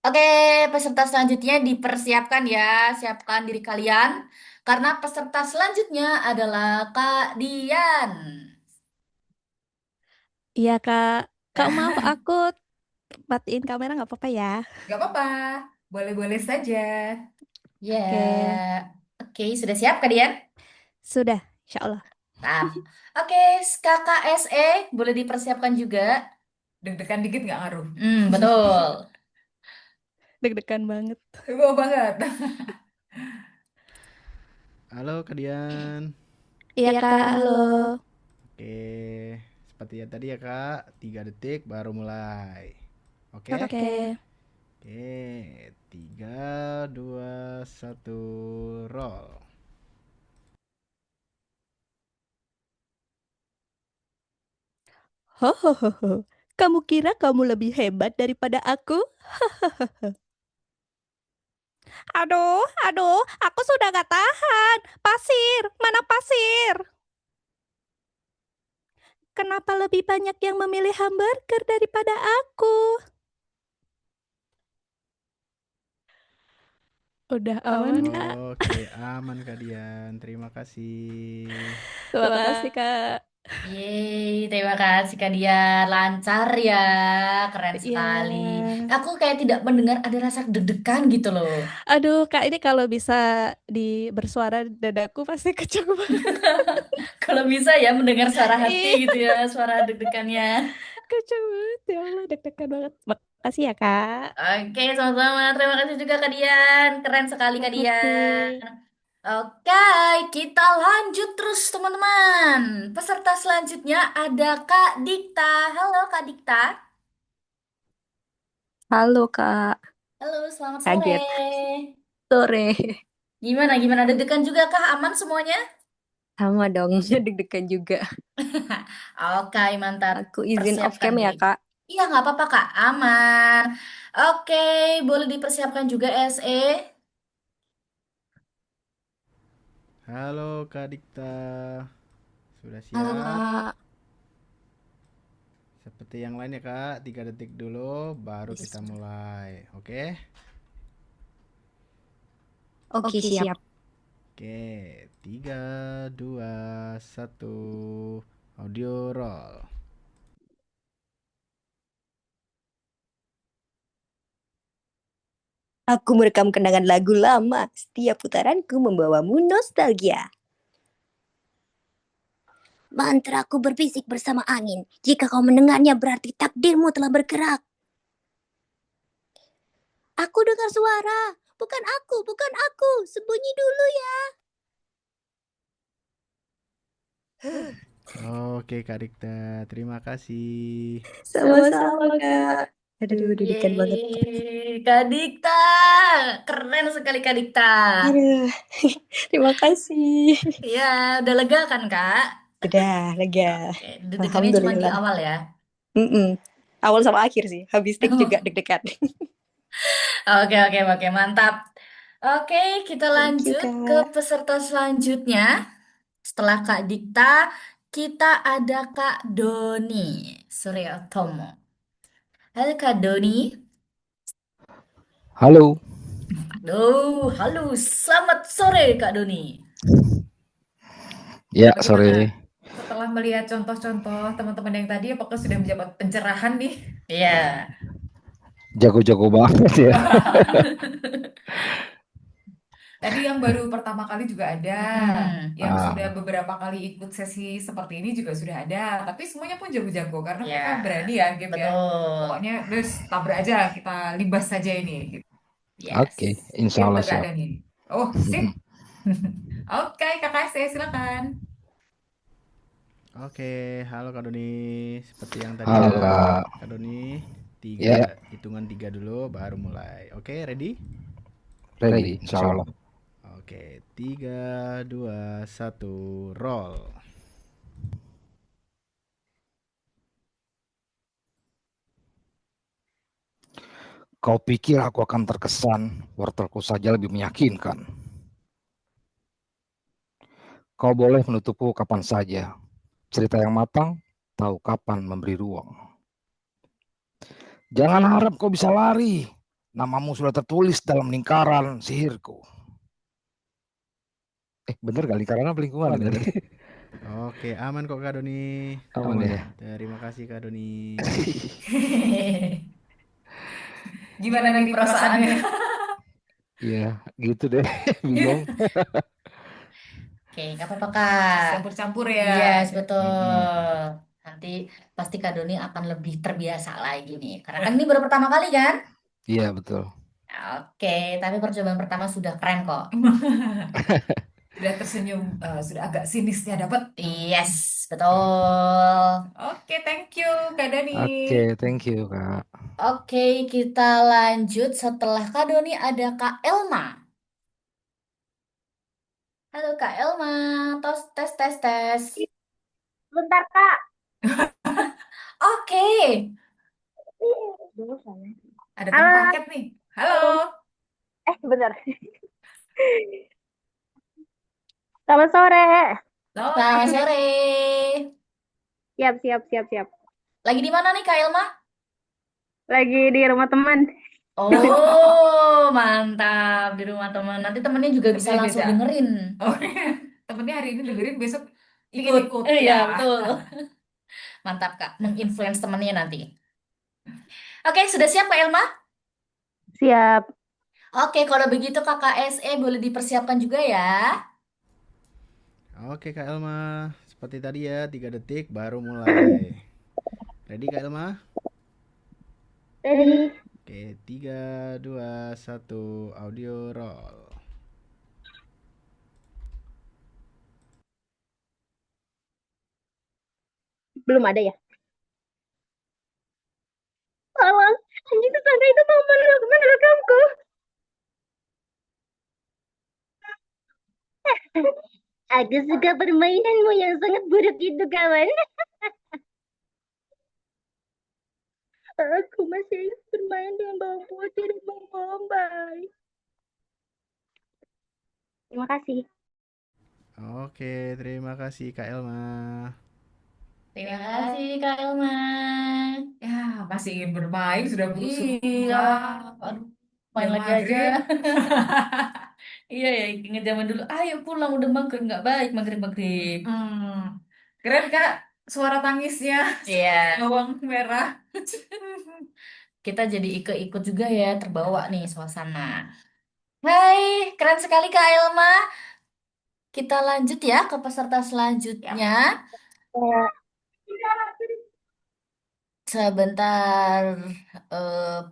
Oke, peserta selanjutnya dipersiapkan ya, siapkan diri kalian karena peserta selanjutnya adalah Kak Dian. Iya, Kak. Kak, maaf aku matiin kamera nggak apa-apa ya? Gak apa-apa, boleh-boleh saja. Ya, Oke. oke, sudah siap Kak Dian? Sudah, insya Allah. Mantap. Oke, Kakak SE boleh dipersiapkan juga. Deg-degan dikit nggak ngaruh. Betul. Deg-degan banget. Wow banget. Halo Kak Dian. Iya, Kak. Halo. Oke, seperti yang tadi ya Kak, 3 detik baru mulai. Oke? Oke. Oke, 3, 2, 1, roll. Hohoho. Kamu kira kamu lebih hebat daripada aku? Aduh, aku sudah gak tahan. Pasir, mana pasir? Kenapa lebih banyak yang memilih hamburger daripada aku? Udah aman, Kak. Oke, aman Kak Dian. Terima kasih. Terima kasih, Kak. Yeay, terima kasih Kak Dian. Lancar ya, keren Iya. sekali. Aku kayak tidak mendengar ada rasa deg-degan gitu loh. Aduh, Kak, ini kalau bisa bersuara dadaku pasti kenceng banget. Kalau bisa ya mendengar suara hati Iya. gitu ya, suara deg-degannya. Kenceng banget, ya Allah, deg-degan banget. Makasih ya, Kak. Oke, sama-sama. Terima kasih juga Kak Dian. Keren sekali Kak Dian. Oke, kita lanjut terus teman-teman. Peserta selanjutnya ada Kak Dikta. Halo Kak Dikta. Halo Kak, Halo, selamat sore. kaget. Sore. Gimana, gimana? Deg-degan juga kah? Aman semuanya? Sama dong, deg-degan juga. Oke, mantap. Aku izin off Persiapkan cam ya diri. Kak. Iya, nggak apa-apa Kak. Aman. Oke, boleh dipersiapkan juga SE. Halo Kak Dikta. Sudah Halo siap? Kak. Seperti yang lain ya Kak, 3 detik dulu baru kita mulai. Oke? Oke, siap. Oke, 3, 2, 1, audio roll. Aku merekam kenangan lagu lama. Setiap putaranku membawamu nostalgia. Mantraku berbisik bersama angin. Jika kau mendengarnya berarti takdirmu telah bergerak. Aku dengar suara. Bukan aku. Sembunyi dulu ya. Oke Kak Dikta, terima kasih. Sama-sama Kak. Aduh, deg-degan banget. Yeay, Kak Dikta. Keren sekali Kak Dikta. Aduh, terima kasih. Iya, udah lega kan Kak? Udah, lega. Oke, deg-degannya cuma di Alhamdulillah. awal ya. Mm-mm. Awal sama akhir sih. Habis take juga deg-degan. Oke, mantap. Oke, kita Thank you, lanjut ke Kak. peserta selanjutnya. Setelah Kak Dikta, kita ada Kak Doni Suryotomo. Halo Kak Doni. Halo. Halo, selamat sore Kak Doni. Ya, Bagaimana sore. setelah melihat contoh-contoh teman-teman yang tadi, apakah sudah mendapat pencerahan nih? Iya. Jago-jago banget ya. Tadi yang baru pertama kali juga ada, yang Ah, sudah beberapa kali ikut sesi seperti ini juga sudah ada, tapi semuanya pun jago-jago karena Ya, mereka berani ya, gitu ya. betul. Pokoknya terus tabrak aja, kita libas saja ini. Gitu. Oke, insya Gitu Allah Kak siap. Dani. Oh, sip. Oke, Kakak saya silakan. Oke, halo Kak Doni. Seperti yang tadi Halo, ya, Kak. Kak Doni. Ya. Hitungan 3 dulu, baru mulai. Oke, ready? Ready, insya Allah. Oke, 3, 2, 1, roll. Kau pikir aku akan terkesan, wortelku saja lebih meyakinkan. Kau boleh menutupku kapan saja. Cerita yang matang, tahu kapan memberi ruang. Jangan harap kau bisa lari. Namamu sudah tertulis dalam lingkaran sihirku. Bener gak lingkaran apa lingkungan? Oke, aman kok Kak Doni. Aman ya. Terima kasih Kak Doni. Gimana nih perasaannya? Iya, gitu deh. Bingung. Oke, nggak apa-apa Kak. Campur-campur ya. Yes, betul. Nanti pasti Kak Doni akan lebih terbiasa lagi nih. Karena kan ini baru pertama kali kan? Iya, betul. Oke, tapi percobaan pertama sudah keren kok. Sudah tersenyum, sudah agak sinisnya dapat. Yes, betul. Oke, thank you Kak Dani. Oke, thank you Kak. Oke, kita lanjut. Setelah Kak Doni ada Kak Elma. Halo Kak Elma, tes. Bentar, Kak. Oke. Ada teman Halo. paket nih. Halo. Bentar. Selamat sore. Selamat sore. Siap. Lagi di mana nih Kak Elma? Lagi di rumah teman. Oh, mantap di rumah teman. Nanti temennya juga bisa Temennya langsung beda. dengerin. Oh, temennya hari ini dengerin, besok Ikut. ikut Iya, ya. betul. Mantap Kak, menginfluence temennya nanti. Oke, sudah siap Kak Elma? Siap. Oke, kalau begitu Kakak SE boleh dipersiapkan juga ya. Oke Kak Elma, seperti tadi ya, 3 detik baru mulai. Ready Kak Elma? Ready. Oke, 3, 2, 1, audio roll. Belum ada ya? Alang, anjing tetangga itu mau menerekamku. Aku suka permainanmu yang sangat buruk itu, kawan. Aku masih bermain dengan bawang putih dan bawang bombay. Terima kasih. Oke, terima kasih Kak Elma. Terima kasih Kak Elma. Ya, masih ingin bermain, sudah busuk. Iya, aduh, main Udah lagi aja. maghrib. Iya ya, inget zaman dulu. Ayo pulang udah maghrib, nggak baik maghrib. Keren Kak, suara tangisnya. Iya. Bawang merah. Kita jadi ikut juga ya, terbawa nih suasana. Hai, keren sekali Kak Elma. Kita lanjut ya ke peserta selanjutnya. Sebentar,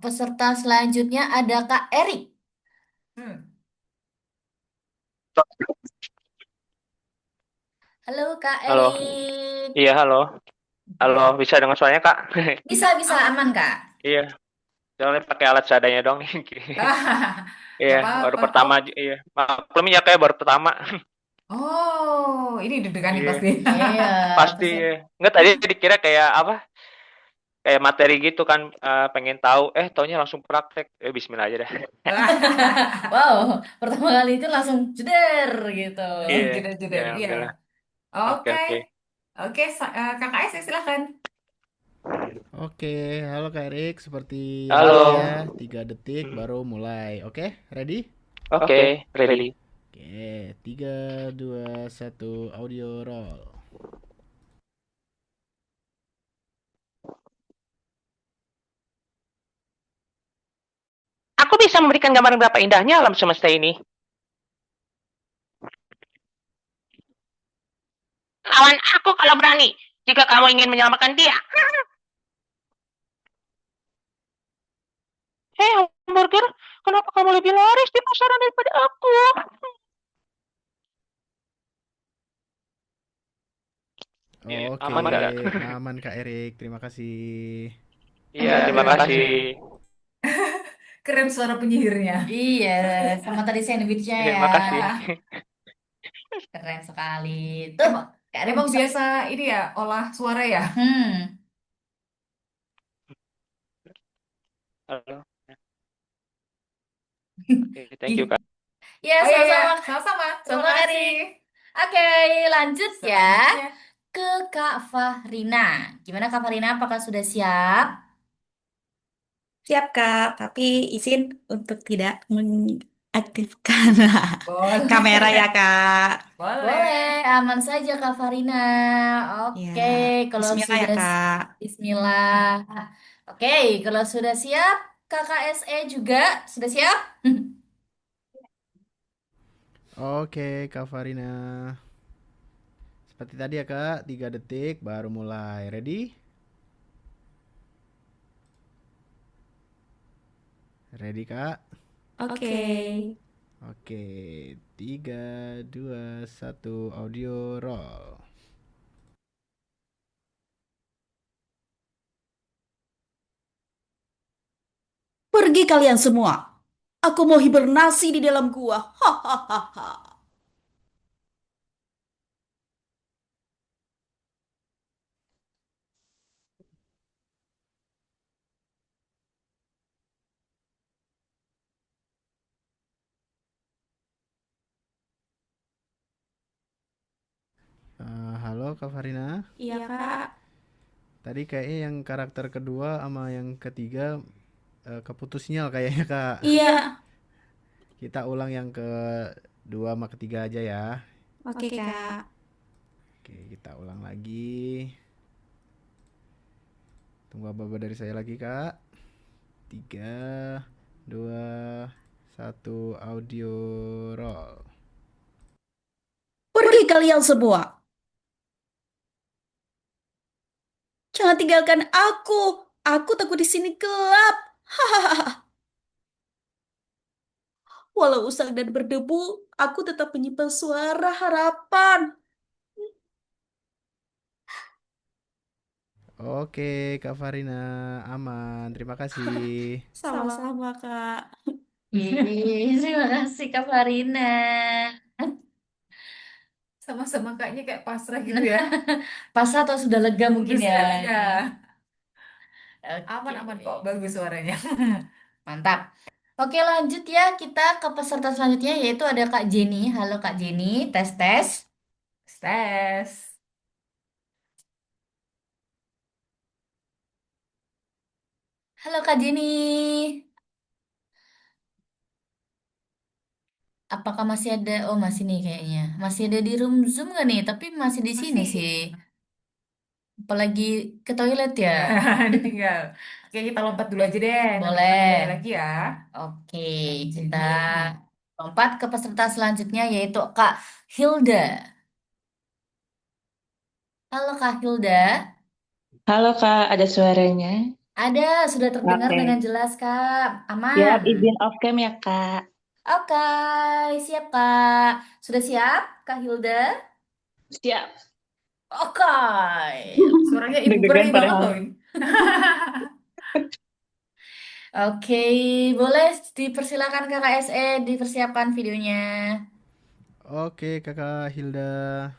peserta selanjutnya ada Kak Erik. Halo Kak Halo. Erik. Iya, halo. Halo, bisa dengar suaranya, Kak? Bisa, aman Kak. Iya. Soalnya pakai alat seadanya dong. Iya, baru pertama. Iya. Maklum ya kayak baru pertama. Oh, ini deg-degan nih Iya. pasti. Iya. Pasti. Enggak, tadi dikira kayak apa? kayak materi gitu kan, pengen tahu, taunya langsung praktek. Bismillah aja dah. Wow, pertama kali itu langsung jeder gitu. Iya, Jeder-jeder, ya iya. udahlah. Oke, Oke, oke. oke, KKS silahkan. Oke, halo Kak Erik, seperti Halo. ya, 3 detik baru mulai. Oke, ready? Oke, ready. Oke, 3, 2, 1, audio roll. Aku bisa memberikan gambaran berapa indahnya alam semesta ini. Lawan aku kalau berani, jika kamu ingin menyelamatkan dia. Hei, hamburger, kenapa kamu lebih laris di pasaran daripada aku? Oke, Aman nggak? aman Kak Erik, terima kasih. Iya, terima kasih. Keren suara penyihirnya. Iya, sama tadi sandwichnya ya. Terima kasih. Keren sekali. Tuh, Kak Rimo Emang biasa ini ya, olah suara ya? Halo. Oke, thank you, Kak. Ya, Oh iya, iya. sama-sama. Sama-sama. Terima Sama kasih. Eri. Oke, lanjut ya Selanjutnya. ke Kak Fahrina. Gimana Kak Fahrina? Apakah sudah siap? Siap, Kak, tapi izin untuk tidak mengaktifkan Boleh. kamera ya, Kak. Boleh, aman saja Kak Farina. Oke, Ya, kalau bismillah ya, sudah Kak. Bismillah. Oke, kalau sudah siap, Kakak SE juga sudah siap? Oke, Kak Farina. Seperti tadi ya Kak, 3 detik baru mulai. Ready? Ready Kak? Oke. Oke, 3, 2, 1, audio roll. Pergi kalian semua. Aku mau hibernasi di dalam gua. Hahaha. Halo Kak Farina. Iya, Kak. Tadi kayaknya yang karakter kedua sama yang ketiga keputus sinyal kayaknya Kak. Iya. Kita ulang yang kedua sama ketiga aja ya. Oke, Kak. Oke, kita ulang lagi. Tunggu apa-apa dari saya lagi Kak. 3, 2, 1, audio roll. Pergi kalian semua. Jangan tinggalkan aku. Aku takut di sini gelap. Hahaha. Walau usang dan berdebu, aku tetap menyimpan suara harapan. Oke, Kak Farina, aman. Terima kasih. Sama-sama, Kak. Terima kasih Kak Farina. Sama-sama kayaknya kayak pasrah gitu ya. Pasrah atau sudah lega mungkin ya? Sudah lega. Oke. Aman-aman kok, bagus suaranya. Mantap. Oke, lanjut ya. Kita ke peserta selanjutnya yaitu ada Kak Jenny. Halo Kak Jenny, tes-tes. Tes. Halo Kak Jenny. Apakah masih ada? Oh, masih nih kayaknya. Masih ada di room Zoom nggak nih? Tapi masih di sini Masih. sih. Apalagi ke toilet ya? Ditinggal. Oke, kita lompat dulu aja deh. Nanti kita Boleh. kembali lagi ya. Oke, kita lompat ke peserta selanjutnya yaitu Kak Hilda. Halo Kak Hilda. Halo Kak, ada suaranya? Ada, sudah terdengar Oke. dengan jelas Kak. Aman. Siap, izin off cam ya Kak. Oke, siap Kak. Sudah siap Kak Hilda? Siap. Oke. Suaranya ibu Deg-degan peri banget padahal. loh ini. Oke, boleh dipersilakan Kakak SE dipersiapkan videonya. Oke, Kakak Hilda.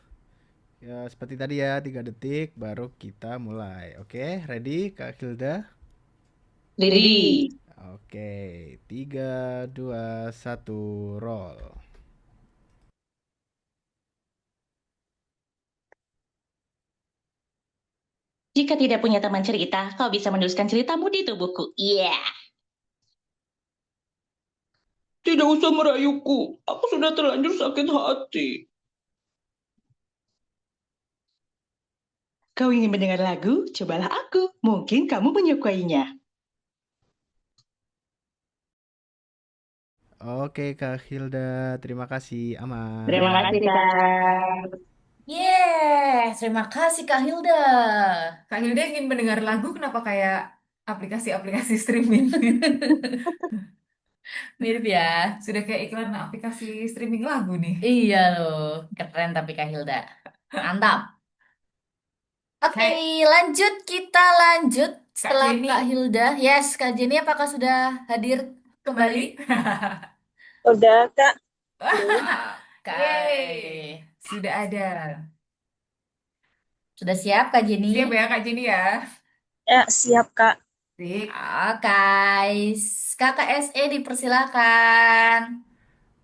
Ya, seperti tadi ya, 3 detik baru kita mulai. Oke, ready Kak Hilda? Ready. Oke, 3, 2, 1, roll. Jika tidak punya teman cerita, kau bisa menuliskan ceritamu di tubuhku. Iya. Tidak usah merayuku. Aku sudah terlanjur sakit hati. Kau ingin mendengar lagu? Cobalah aku. Mungkin kamu menyukainya. Oke, Kak Hilda, terima kasih. Aman. Terima kasih, Kak. Terima kasih Kak Hilda. Kak Hilda ingin mendengar lagu, kenapa kayak aplikasi-aplikasi streaming? Mirip ya. Sudah kayak iklan aplikasi streaming lagu nih. Iya loh, keren tapi Kak Hilda. Mantap. Oke, lanjut kita lanjut setelah Jenny. Kak Hilda. Yes, Kak Jenny apakah sudah hadir kembali? Udah, Kak. Yeay. Sudah ada. Sudah siap Kak Jenny? Siap ya Kak Jenny ya? Ya, siap, Kak. Sip. Oke, Kakak SE dipersilakan.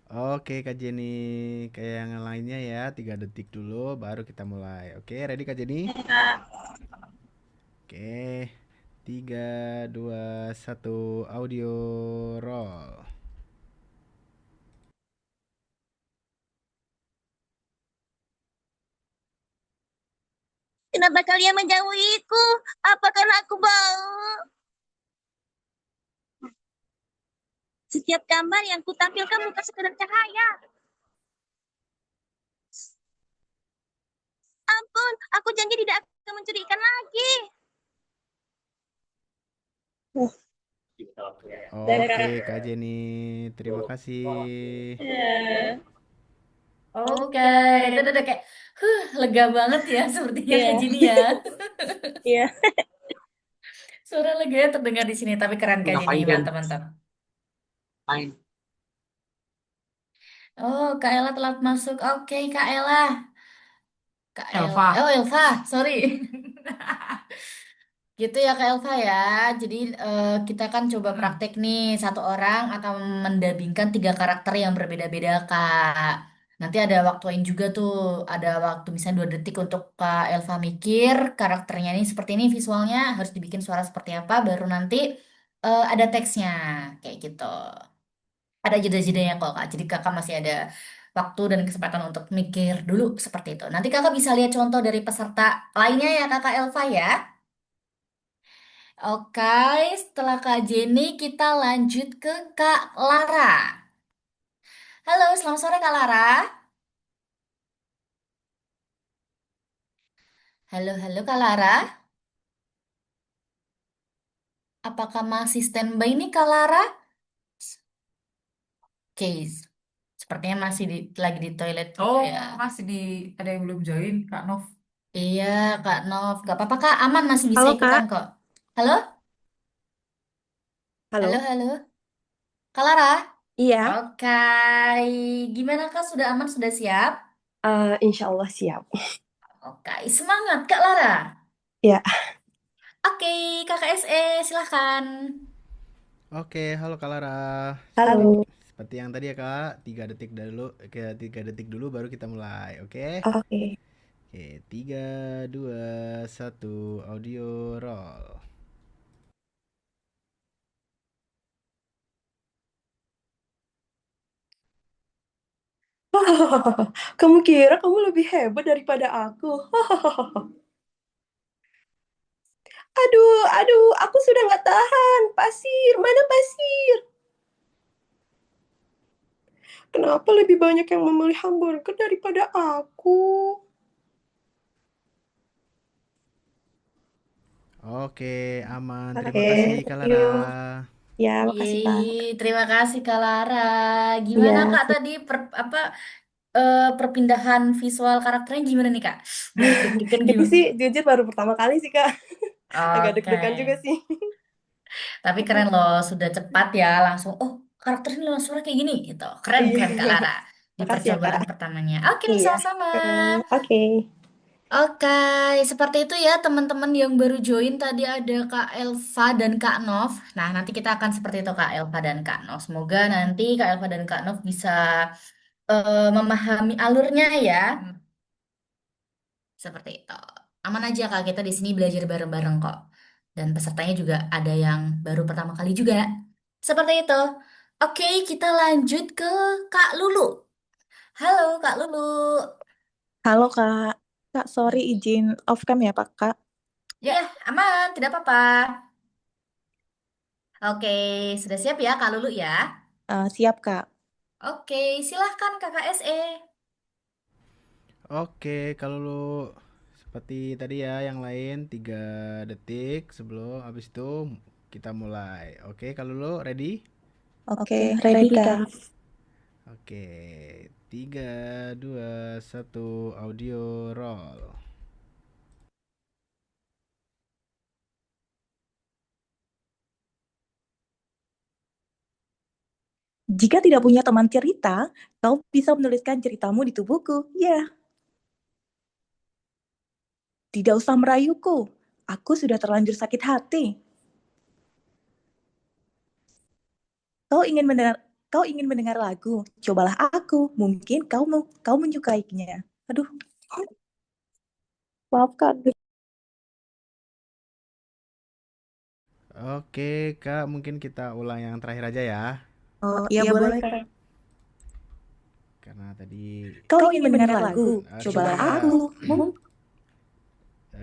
Oke, Kak Jenny, kayak yang lainnya ya, 3 detik dulu baru kita mulai. Oke, ready Kak Jenny? Oke, 3, 2, 1, audio roll. Kenapa kalian menjauhiku? Apa karena aku bau? Setiap gambar yang kutampilkan bukan sekedar cahaya. Ampun, aku janji tidak akan mencuri ikan lagi. Oke, Kak Jenny, terima kasih. Oke, itu udah kayak lega banget ya sepertinya Kak Jenny ya. Iya. Suara lega terdengar di sini, tapi keren Kak Jenny, mantap-mantap. Main. Oh, Kak Ella telat masuk. Oke, Kak Ella. Kak Elva. Oh, Elva, sorry. Gitu ya Kak Elva ya. Jadi kita kan coba praktek nih. Satu orang akan mendabingkan 3 karakter yang berbeda-beda Kak. Nanti ada waktuin juga tuh. Ada waktu misalnya 2 detik untuk Kak Elva mikir karakternya ini seperti ini visualnya. Harus dibikin suara seperti apa. Baru nanti ada teksnya. Kayak gitu. Ada jeda-jedanya kok Kak. Jadi kakak masih ada waktu dan kesempatan untuk mikir dulu seperti itu. Nanti kakak bisa lihat contoh dari peserta lainnya ya Kakak Elva ya. Oke, setelah Kak Jenny kita lanjut ke Kak Lara. Halo, selamat sore Kak Lara. Halo, halo Kak Lara. Apakah masih standby nih Kak Lara? Oke, sepertinya masih lagi di toilet gitu Oh, ya. masih ada yang belum join, Kak Nov. Iya, Kak Nov. Gak apa-apa Kak, aman masih bisa Halo, ikutan Kak. kok. Halo? Halo. Halo, halo. Kak Lara? Iya. Oke, gimana Kak? Sudah aman, sudah siap? Insya Allah siap. Oke, semangat Kak Lara. Ya. Oke, Kakak SE, silahkan. Oke, halo Kak Lara. Halo. Seperti yang tadi ya Kak, 3 detik dulu, 3 detik dulu baru kita mulai, oke? Oke. Oke, 3, 2, 1, audio roll. Kamu kira kamu lebih hebat daripada aku? Aduh, aku sudah nggak tahan. Pasir, mana pasir? Kenapa lebih banyak yang memilih hamburger daripada aku? Oke, aman. Terima Oke, kasih Kak thank you. Lara. Ya, makasih Kak. Terima kasih Kak Lara. Gimana Iya. Kak tadi perpindahan visual karakternya gimana nih Kak? Deg-degan Ini gimana? sih jujur baru pertama kali sih Kak. Agak Oke. deg-degan juga sih. Tapi keren loh, sudah cepat ya langsung. Oh, karakter ini langsung suara kayak gini gitu. Keren Iya. keren Kak Lara. Di Makasih ya Kak. percobaan pertamanya. Oke, Iya. sama-sama. Oke. Oke, seperti itu ya teman-teman yang baru join tadi ada Kak Elva dan Kak Nov. Nah, nanti kita akan seperti itu Kak Elva dan Kak Nov. Semoga nanti Kak Elva dan Kak Nov bisa memahami alurnya ya. Seperti itu. Aman aja Kak, kita di sini belajar bareng-bareng kok. Dan pesertanya juga ada yang baru pertama kali juga. Seperti itu. Oke, kita lanjut ke Kak Lulu. Halo Kak Lulu. Halo Kak, Kak sorry izin off cam ya Pak Kak. Ya, aman, tidak apa-apa. Oke, sudah siap ya Kak Lulu ya? Siap Kak. Oke, silahkan Kakak SE. Oke, kalau lu seperti tadi ya, yang lain 3 detik sebelum habis itu kita mulai. Oke, kalau lu ready? Oke, ready Kak. Oke, 3, 2, 1, audio roll. Jika tidak punya teman cerita, kau bisa menuliskan ceritamu di tubuhku. Ya. Tidak usah merayuku. Aku sudah terlanjur sakit hati. Kau ingin mendengar lagu? Cobalah aku. Mungkin kau menyukainya. Aduh. Maaf Kak. Oke, Kak, mungkin kita ulang yang terakhir aja ya. Oh, iya boleh Kak. Karena tadi Kau ingin mendengar lagu? Cobalah aku.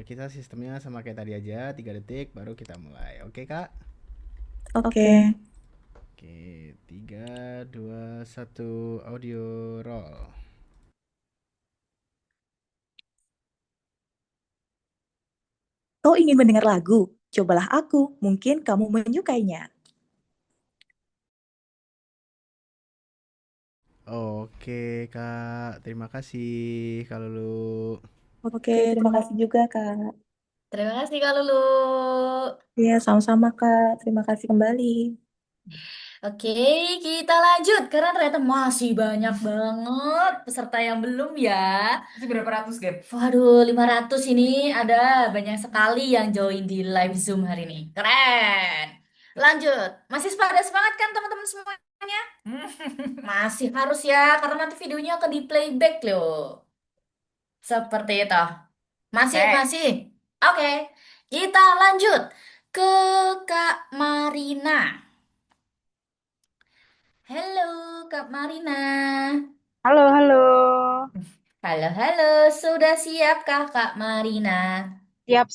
kita sistemnya sama kayak tadi aja, 3 detik baru kita mulai. Oke, Kak? Oke. Oke, 3, 2, 1, audio roll. Kau ingin mendengar lagu? Cobalah aku. Mungkin kamu menyukainya. Oke, Kak. Terima kasih kalau lu. Oke, terima kasih juga Kak. Terima kasih Kak Lulu. Iya, sama-sama Kak. Terima kasih kembali. Oke, kita lanjut karena ternyata masih banyak banget peserta yang belum ya. Masih berapa ratus, Gap? Waduh, 500 ini ada banyak sekali yang join di live Zoom hari ini. Keren. Lanjut. Masih pada semangat kan teman-teman semuanya? Masih harus ya, karena nanti videonya akan di playback loh. Seperti itu. Masih. Oke, kita lanjut ke Kak Marina. Halo, Kak Marina. Halo, halo. Halo. Sudah siapkah Kak Marina? Siap.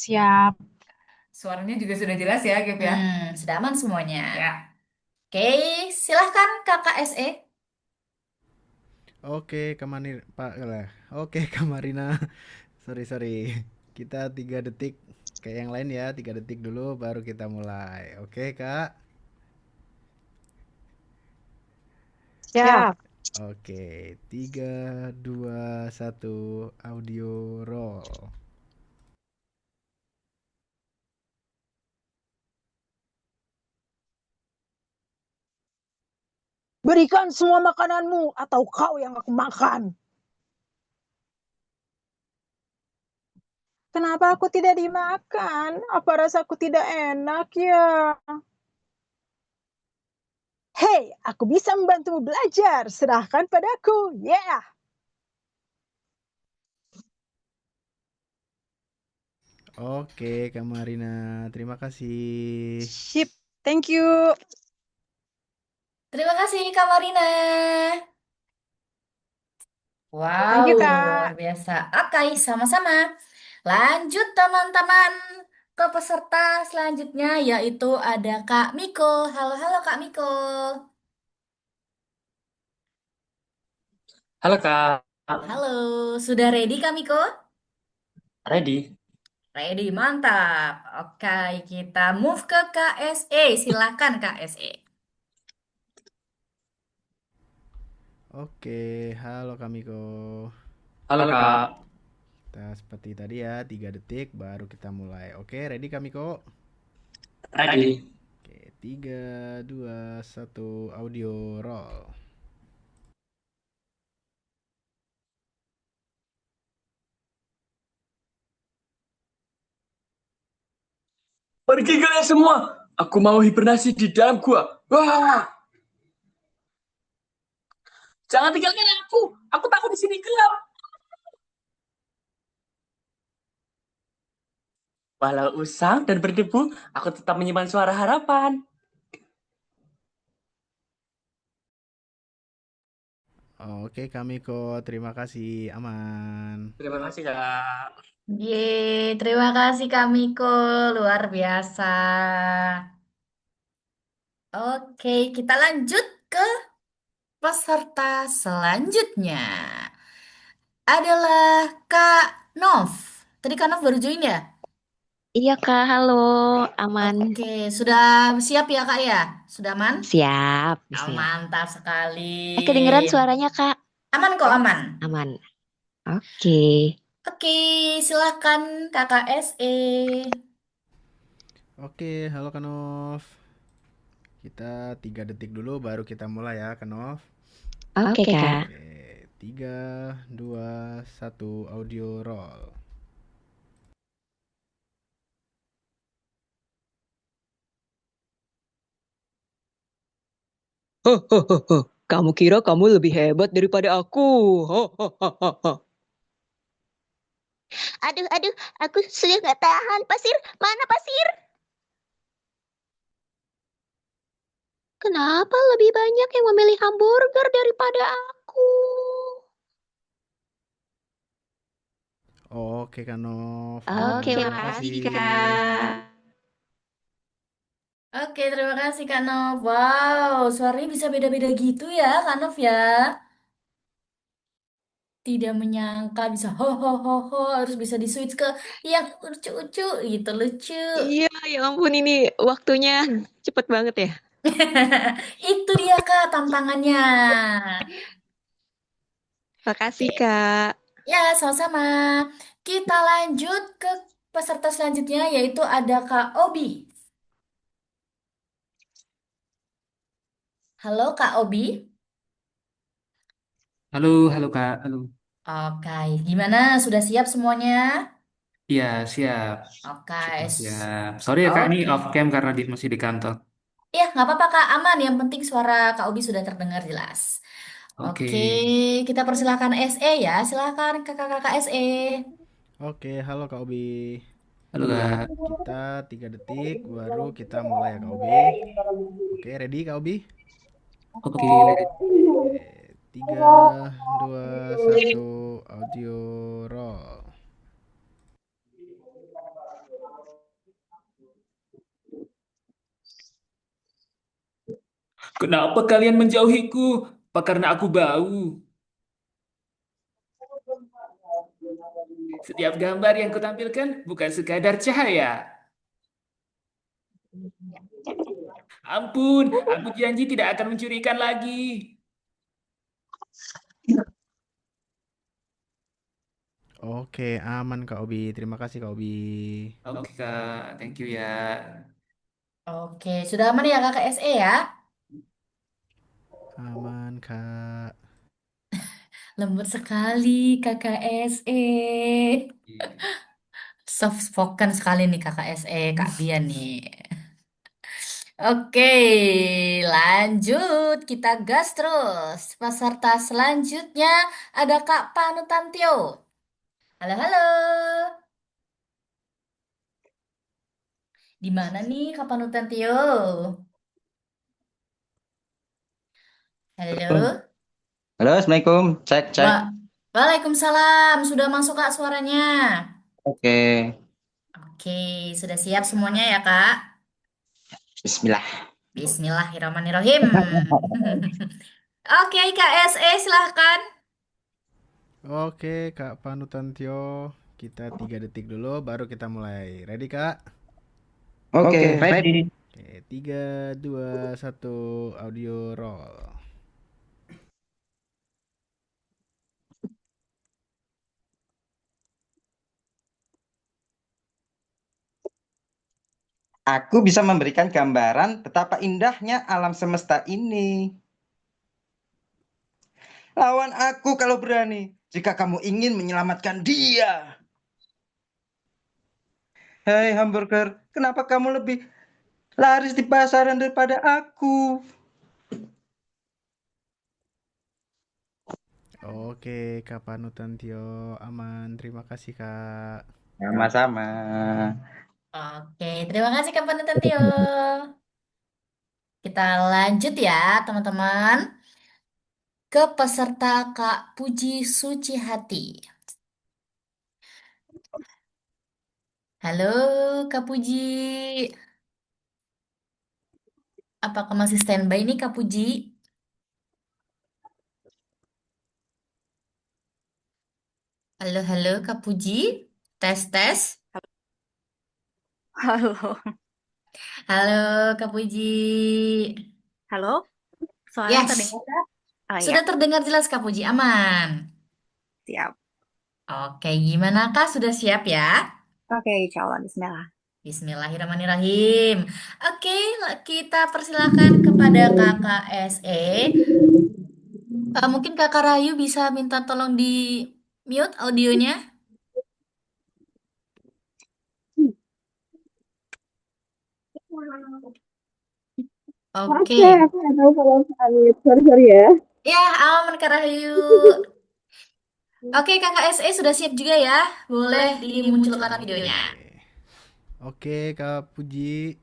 Suaranya juga sudah jelas ya, Gap ya? Sudah aman semuanya. Ya. Oke, silahkan Kakak SE. Oke, Kak Marina. Sorry. Kita 3 detik kayak yang lain ya, 3 detik dulu baru kita mulai. Oke, Kak? Siap. Oke, 3, 2, 1, audio roll. Berikan semua makananmu atau kau yang aku makan. Kenapa aku tidak dimakan? Apa rasaku tidak enak ya? Hei, aku bisa membantumu belajar. Serahkan padaku. Yeah. Oke, Kak Marina. Terima kasih. Sip. Thank you. Terima kasih Kak Marina. Wow, Thank you, Kak. luar biasa. Oke, sama-sama. Lanjut teman-teman ke peserta selanjutnya yaitu ada Kak Miko. Halo Kak Miko. Halo Kak, Halo, sudah ready Kak Miko? ready? Ready, mantap. Oke, kita move ke KSE. Silakan KSE. Oke, halo Kamiko. Halo Kak. Kita seperti tadi ya, 3 detik baru kita mulai. Oke, ready Kamiko? Ready. Oke, 3, 2, 1, audio roll. Pergi kalian semua. Aku mau hibernasi di dalam gua. Wah, jangan tinggalkan aku. Aku takut di sini gelap. Walau usang dan berdebu, aku tetap menyimpan suara harapan. Oke, Kamiko, terima kasih. Aman. Terima kasih, Kak. Yeay, terima kasih Kak Miko, luar biasa. Oke, kita lanjut ke peserta selanjutnya. Adalah Kak Nov. Tadi Kak Nov baru join ya? Iya Kak, halo, aman. Oke, sudah siap ya Kak ya? Sudah aman? Siap, Oh, siap. mantap sekali. Kedengeran suaranya Kak? Aman kok, aman. Aman. Oke. Oke, silakan Kakak SE. Oke, halo Kanov. Kita 3 detik dulu baru kita mulai ya, Kanov. Oke Kak. Oke, 3, 2, 1, audio roll. Hahaha, kamu kira kamu lebih hebat daripada aku? Hahaha. Aduh, aku sudah nggak tahan. Pasir, mana pasir? Kenapa lebih banyak yang memilih hamburger daripada aku? Oke, Kanov. Oke, terima makasih kasih. Kak. Oke, terima kasih Kak Nov. Wow, suaranya bisa beda-beda gitu ya, Kak Nov ya. Tidak menyangka bisa ho ho ho ho, harus bisa di switch ke yang lucu-lucu gitu, lucu. Iya, ya ampun ini waktunya cepet banget ya. Itu dia Kak tantangannya. Makasih Oke. Kak. Ya, sama-sama. Kita lanjut ke peserta selanjutnya yaitu ada Kak Obi. Halo Kak Obi. Halo, halo Kak. Halo. Oke, gimana? Sudah siap semuanya? Iya, siap. Oke. Sudah siap. Sorry ya Kak, ini Oke. off cam karena masih di kantor. Ya, nggak apa-apa Kak, aman. Yang penting suara Kak Obi sudah terdengar jelas. Oke. Oke, kita persilahkan SE ya. Silakan kakak-kakak SE. Oke, halo Kak Obi. Halo Kak. Kita 3 detik baru kita mulai ya Kak Obi. Oke, ready Kak Obi? Oke. 3, 2, 1, audio roll. Kenapa kalian menjauhiku? Apa karena aku bau? Setiap gambar yang kutampilkan bukan sekadar cahaya. Ampun, aku janji tidak akan mencuri ikan lagi. Oke, aman Kak Obi. Terima kasih Kak Obi. Oke Kak, thank you ya. Oke, sudah aman ya kakak SE ya? Aman Kak. Lembut sekali kakak SE. Soft spoken sekali nih kakak SE, Kak Bian nih. Oke, lanjut. Kita gas terus. Peserta selanjutnya ada Kak Panutantio. Halo, halo. Di mana nih Kak Panutantio? Halo. Halo, Assalamualaikum. Cek, cek. Waalaikumsalam. Sudah masuk Kak suaranya? Oke, Oke, sudah siap semuanya ya Kak? bismillah. Bismillahirrahmanirrahim. Oke, Kak SE silahkan. Oke, Kak Panutantio. Kita 3 detik dulu baru kita mulai. Ready, Kak? Oke, ready. Oke, 3, 2, 1, audio roll. Aku bisa memberikan gambaran betapa indahnya alam semesta ini. Lawan aku kalau berani, jika kamu ingin menyelamatkan dia. Hei hamburger, kenapa kamu lebih laris di pasaran daripada aku? Oke, Kak Panutantio aman. Terima kasih, Kak. Sama-sama. Oke, terima kasih Kak Panutantio. Kita lanjut ya, teman-teman, ke peserta Kak Puji Suci Hati. Halo Kak Puji, apakah masih standby nih Kak Puji? Halo, halo Kak Puji, tes tes. Halo. Halo Kak Puji. Halo, suaranya Yes, terdengar nggak? Oh ya, sudah terdengar jelas Kak Puji, aman. siap. Oke, gimana Kak? Sudah siap ya? Oke, insya Allah. Bismillah. Bismillahirrahmanirrahim. Oke, kita persilakan kepada Kakak SE. Mungkin Kakak Rayu bisa minta tolong di mute audionya. Oke. Oke, aku nggak tahu kalau unmute. Sorry ya. Ya, aman Kak Rayu. Oke, Kakak SE sudah siap juga ya? Boleh dimunculkan videonya. Oke, Kak Puji.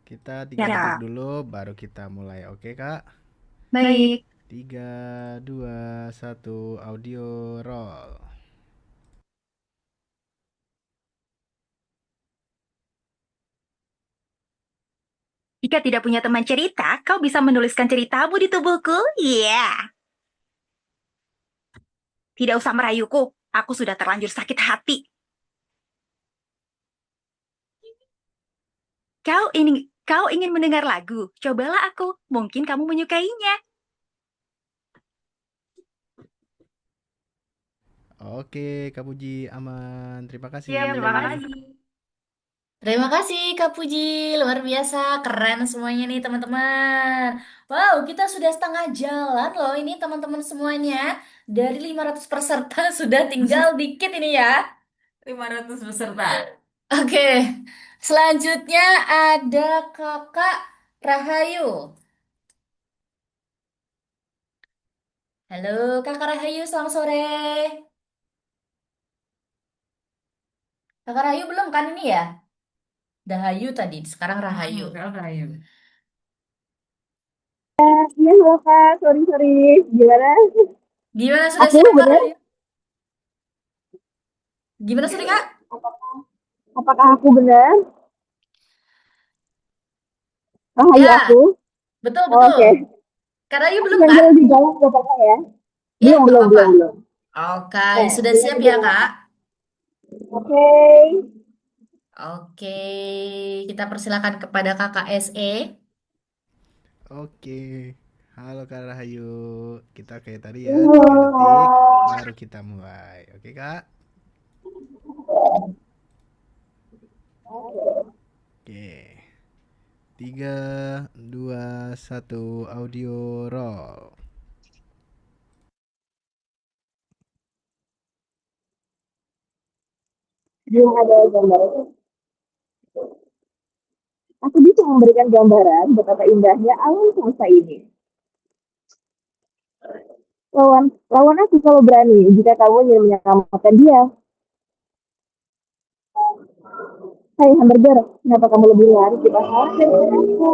Kita 3 Ya. detik dulu, baru kita mulai. Oke, Kak? Baik. 3, 2, 1, audio roll. Jika tidak punya teman cerita, kau bisa menuliskan ceritamu di tubuhku. Iya. Tidak usah merayuku. Aku sudah terlanjur sakit hati. Kau ingin mendengar lagu? Cobalah aku. Mungkin kamu menyukainya. Oke, Kak Puji aman. Terima kasih. Siap, terima kasih. Terima kasih Kak Puji, luar biasa, keren semuanya nih teman-teman. Wow, kita sudah setengah jalan loh ini teman-teman semuanya. Dari 500 peserta sudah tinggal dikit ini ya. 500 peserta. Oke, selanjutnya ada Kakak Rahayu. Halo Kakak Rahayu, selamat sore. Kakak Rahayu belum kan ini ya? Dahayu tadi, sekarang Rahayu. Rahayu. Iya, halo Kak. Sorry. Gimana? Gimana sudah Aku siap Kak benar? Rahayu? Gimana sudah Kak? Apakah aku benar? Rahayu Ya, aku? betul Oh, betul. oke. Kak Rahayu Aku belum yang kan? boleh dijawab gak apa-apa ya? Iya, Belum, nggak belum, apa-apa. belum. Oke, sudah Boleh siap ya dijawab. Kak? Oke. Oke, kita persilakan kepada Kakak SE. Oke. Halo Kak Rahayu. Kita kayak tadi ya, 3 detik baru kita mulai. Oke, Kak? Oke. 3, 2, 1, audio roll. Belum ada gambaran. Aku bisa memberikan gambaran betapa indahnya alam semesta ini. Lawan aku kalau berani jika kamu ingin menyelamatkan dia. Hai hamburger, kenapa kamu lebih lari di pasaran daripada aku?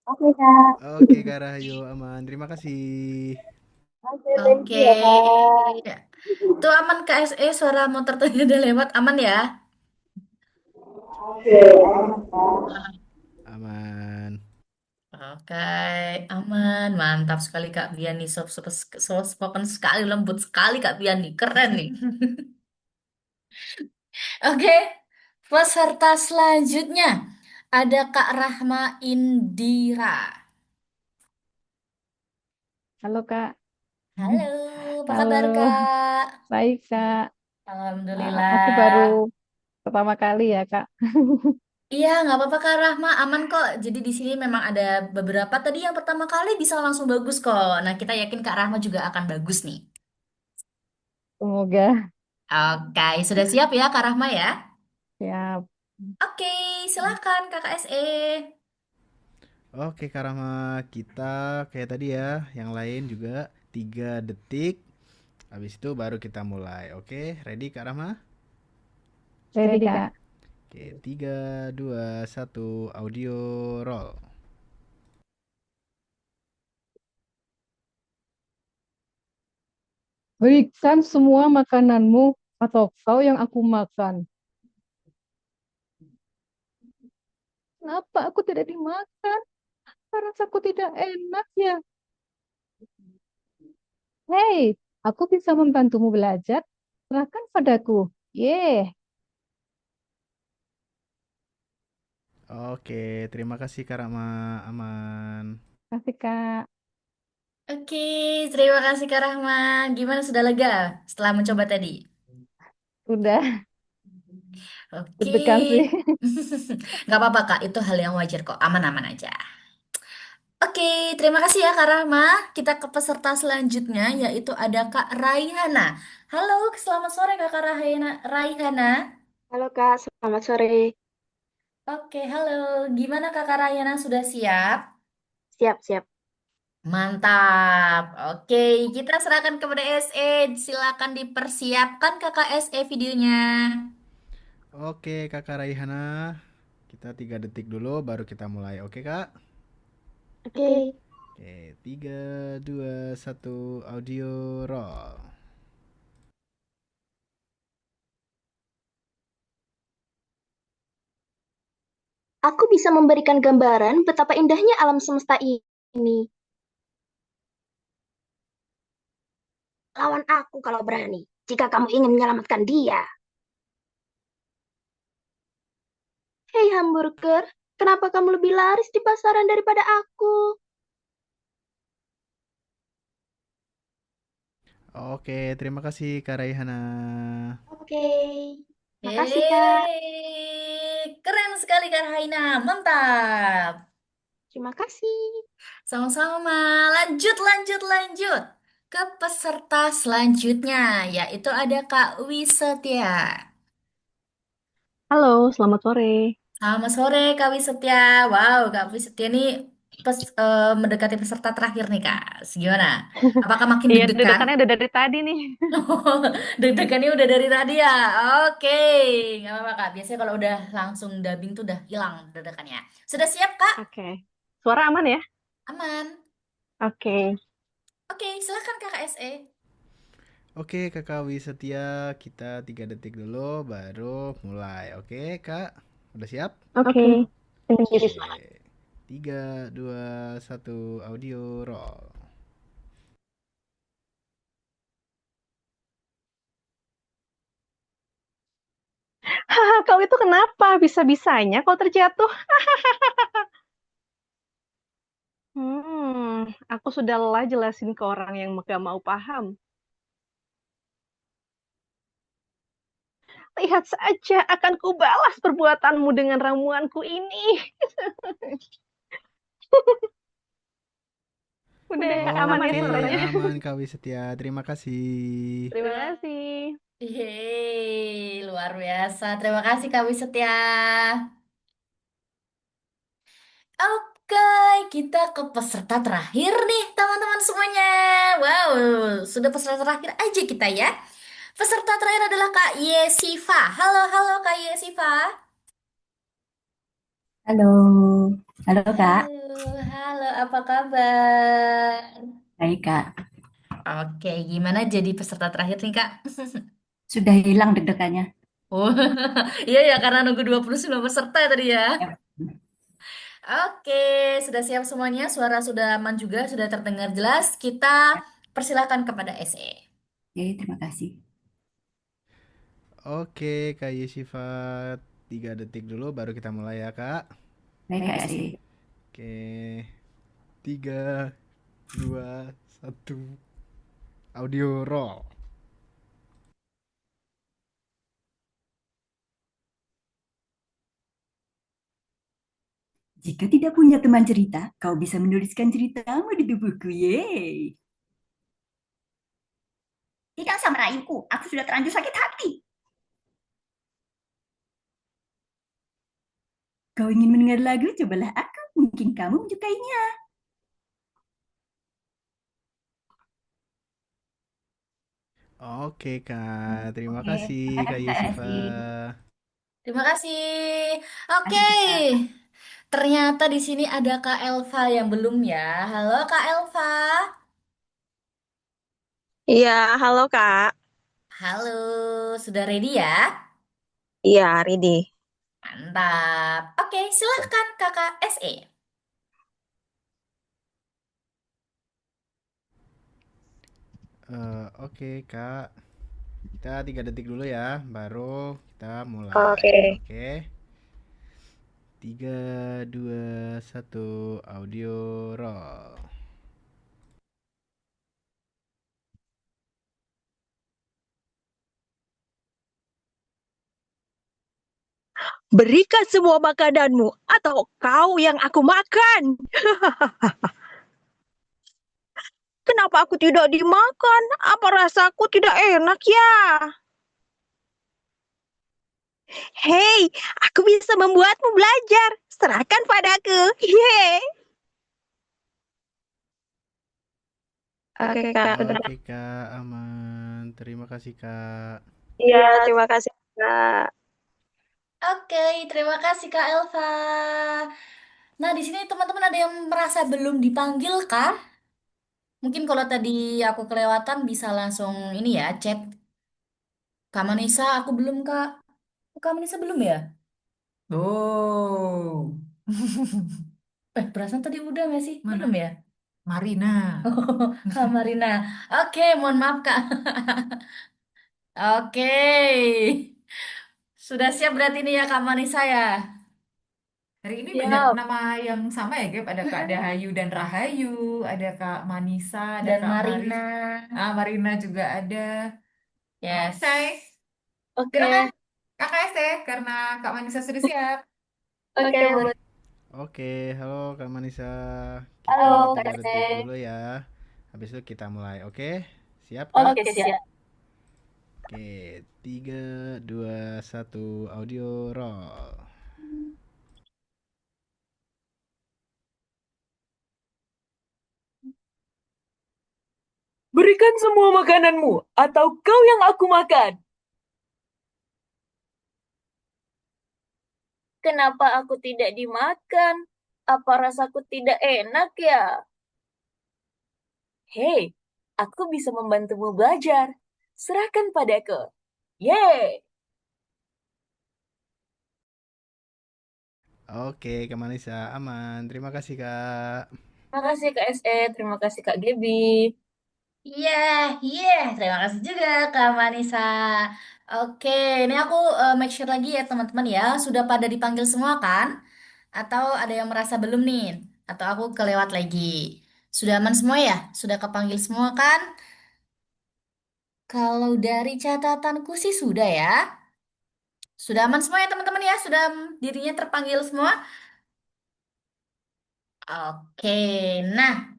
Oke Kak. Oke, Kak Rahayu aman. Terima kasih. Oke, thank you Oke. ya Kak. Ya. Tuh aman Kak SE, suara motor tadi udah lewat, aman ya? Oke, aman Kak. Aman. Oke, aman. Mantap sekali Kak Biani. Soft spoken sekali, lembut sekali Kak Biani. Keren nih. Oke, peserta selanjutnya ada Kak Rahma Indira. Halo Kak. Halo, apa Halo. kabar Kak? Baik Kak. Alhamdulillah. Aku baru pertama kali ya Kak. Iya, nggak apa-apa Kak Rahma, aman kok. Jadi di sini memang ada beberapa tadi yang pertama kali bisa langsung bagus kok. Nah, kita yakin Kak Rahma juga akan bagus nih. Semoga. Oke, sudah siap ya Kak Rahma ya? Siap. Oke, silakan Kakak SE. Oke, Karama, kita kayak tadi ya, yang lain juga 3 detik. Habis itu baru kita mulai. Oke, ready Kak Rama? Ready, Kak. Oke, 3, 2, 1, audio roll. Berikan semua makananmu atau kau yang aku makan. Kenapa aku tidak dimakan? Rasaku tidak enak ya. Hei, aku bisa membantumu belajar. Serahkan padaku. Yeh. Oke, terima kasih Kak Rama. Aman. Kasih, Kak. Oke, terima kasih Kak Rahma. Gimana sudah lega setelah mencoba tadi? Udah Oke. deg-degan sih. Nggak apa-apa Kak, itu hal yang wajar kok. Aman-aman aja. Oke, terima kasih ya Kak Rahma. Kita ke peserta selanjutnya, yaitu ada Kak Raihana. Halo, selamat sore Kakak Raihana. Halo Kak, selamat sore. Oke, halo. Gimana Kakak Raihana, sudah siap? Siap, siap. Mantap. Oke, kita serahkan kepada SE. Silakan dipersiapkan Kakak SE videonya. Oke, Kakak Raihana. Kita 3 detik dulu baru kita mulai. Oke, Kak? Oke. Oke, 3, 2, 1, audio roll. Aku bisa memberikan gambaran betapa indahnya alam semesta ini. Lawan aku kalau berani, jika kamu ingin menyelamatkan dia. Hei hamburger, kenapa kamu lebih laris di pasaran daripada aku? Oke, terima kasih Kak Raihana. Oke. Makasih, Kak. Keren sekali Kak Raina, mantap. Terima kasih. Sama-sama. Lanjut, lanjut, lanjut. Ke peserta selanjutnya, yaitu ada Kak Wisetia. Halo, selamat sore. Selamat sore Kak Wisetia. Wow, Kak Wisetia ini mendekati peserta terakhir nih Kak. Gimana? Apakah makin Iya, deg-degan? deg-degannya udah dari tadi nih. Deg-degannya udah dari tadi ya. Oke, nggak apa-apa Kak. Biasanya kalau udah langsung dubbing tuh udah hilang deg-degannya. Sudah siap Kak? Oke. Suara aman ya? Aman. Oke. Oke, silakan Kakak SE. Oke, Kakak Wisetia, kita 3 detik dulu baru mulai. Oke, Kak? Udah siap? Oke. Thank you. Oke. 3, 2, 1, audio roll. Haha, kau itu kenapa? Bisa-bisanya kau terjatuh? Aku sudah lelah jelasin ke orang yang gak mau paham. Lihat saja, akan kubalas perbuatanmu dengan ramuanku ini. Udah aman ya Oke, suaranya? aman Kak Wisetia. Terima kasih. Terima kasih. Yeay, luar biasa. Terima kasih Kak Wisetia. Oke, kita ke peserta terakhir nih, teman-teman semuanya. Wow, sudah peserta terakhir aja kita ya. Peserta terakhir adalah Kak Yesiva. Halo, halo Kak Yesiva. Halo, halo Kak. Halo, apa kabar? Baik Kak. Oke, gimana jadi peserta terakhir nih Kak? Sudah hilang deg-degannya. Oh, iya ya karena nunggu 29 peserta tadi ya. Oke, sudah siap semuanya. Suara sudah aman juga, sudah terdengar jelas. Kita persilakan kepada SE. Oke, terima kasih. Oke, Kak Yesiva, 3 detik dulu baru kita mulai ya, Kak. Baik Kak SE. Oke, 3, 2, 1, audio roll. Jika tidak punya teman cerita, kau bisa menuliskan ceritamu di tubuhku. Yeay. Tidak bisa merayuku. Aku sudah terlanjur sakit hati. Kau ingin mendengar lagu? Cobalah aku. Mungkin kamu menyukainya. Oke, Kak. Terima Oke, kasih, terima Kak kasih Kak Yusifa. Esti. Terima kasih. Oke. Kasih Kak. Ternyata di sini ada Kak Elva yang belum ya. Halo Kak Elva. Iya, halo Kak. Halo, sudah ready ya? Iya, ready. Mantap. Oke, silahkan Kakak SE. Oke, Kak. Kita 3 detik dulu ya, baru kita mulai. Oke. Oke. 3, 2, 1, audio roll. Berikan semua makananmu atau kau yang aku makan. Kenapa aku tidak dimakan? Apa rasaku tidak enak ya? Hei, aku bisa membuatmu belajar. Serahkan padaku. Yeay. Oke, Kak. Oke, Kak, aman. Terima kasih, Kak. Iya, terima kasih Kak. Oke, terima kasih Kak Elva. Nah, di sini teman-teman ada yang merasa belum dipanggil kah? Mungkin kalau tadi aku kelewatan bisa langsung ini ya, chat. Kak Manisa, aku belum Kak. Kak Manisa belum ya? Oh, Perasaan tadi udah nggak sih? mana? Belum ya? Marina. Kak Marina. Oke, mohon maaf Kak. Oke. Sudah siap berarti ini ya Kak Manisa ya? Hari ini banyak Siap. nama yang sama ya, Gap. Ada Kak Dahayu dan Rahayu, ada Kak Manisa, ada Dan Kak Marina. Maris. Marina juga ada. Yes. Oke. Oke. Silakan Kakak ST, karena Kak Manisa sudah siap. Oke, boleh. Oke, halo Kak Manisa. Halo, Kita Kak 3 ST. detik dulu ya. Habis itu kita mulai, oke? Siap, Kak? Oke, siap. Oke, 3, 2, 1, audio roll. Berikan semua makananmu, atau kau yang aku makan. Kenapa aku tidak dimakan? Apa rasaku tidak enak ya? Hei, aku bisa membantumu belajar. Serahkan padaku. Yeay! Oke, Kak Manisa, aman. Terima kasih, Kak. Terima kasih Kak SE, terima kasih Kak Gebi. Iya, iya. Terima kasih juga Kak Manisa. Oke, ini aku make sure lagi ya teman-teman ya. Sudah pada dipanggil semua kan? Atau ada yang merasa belum nih? Atau aku kelewat lagi? Sudah aman semua ya? Sudah kepanggil semua kan? Kalau dari catatanku sih sudah ya. Sudah aman semua ya teman-teman ya? Sudah dirinya terpanggil semua? Oke, nah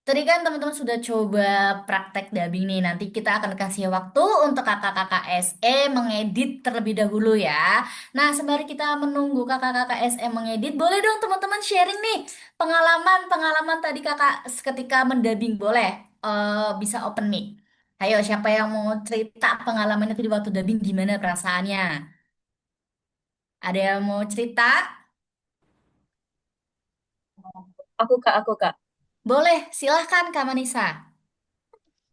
tadi kan teman-teman sudah coba praktek dubbing nih. Nanti kita akan kasih waktu untuk kakak-kakak SE mengedit terlebih dahulu ya. Nah, sembari kita menunggu kakak-kakak SE mengedit, boleh dong teman-teman sharing nih pengalaman-pengalaman tadi kakak ketika mendubbing. Boleh. Bisa open mic. Ayo, siapa yang mau cerita pengalamannya tadi waktu dubbing gimana perasaannya? Ada yang mau cerita? Aku Kak. Boleh, silahkan Kak Manisa.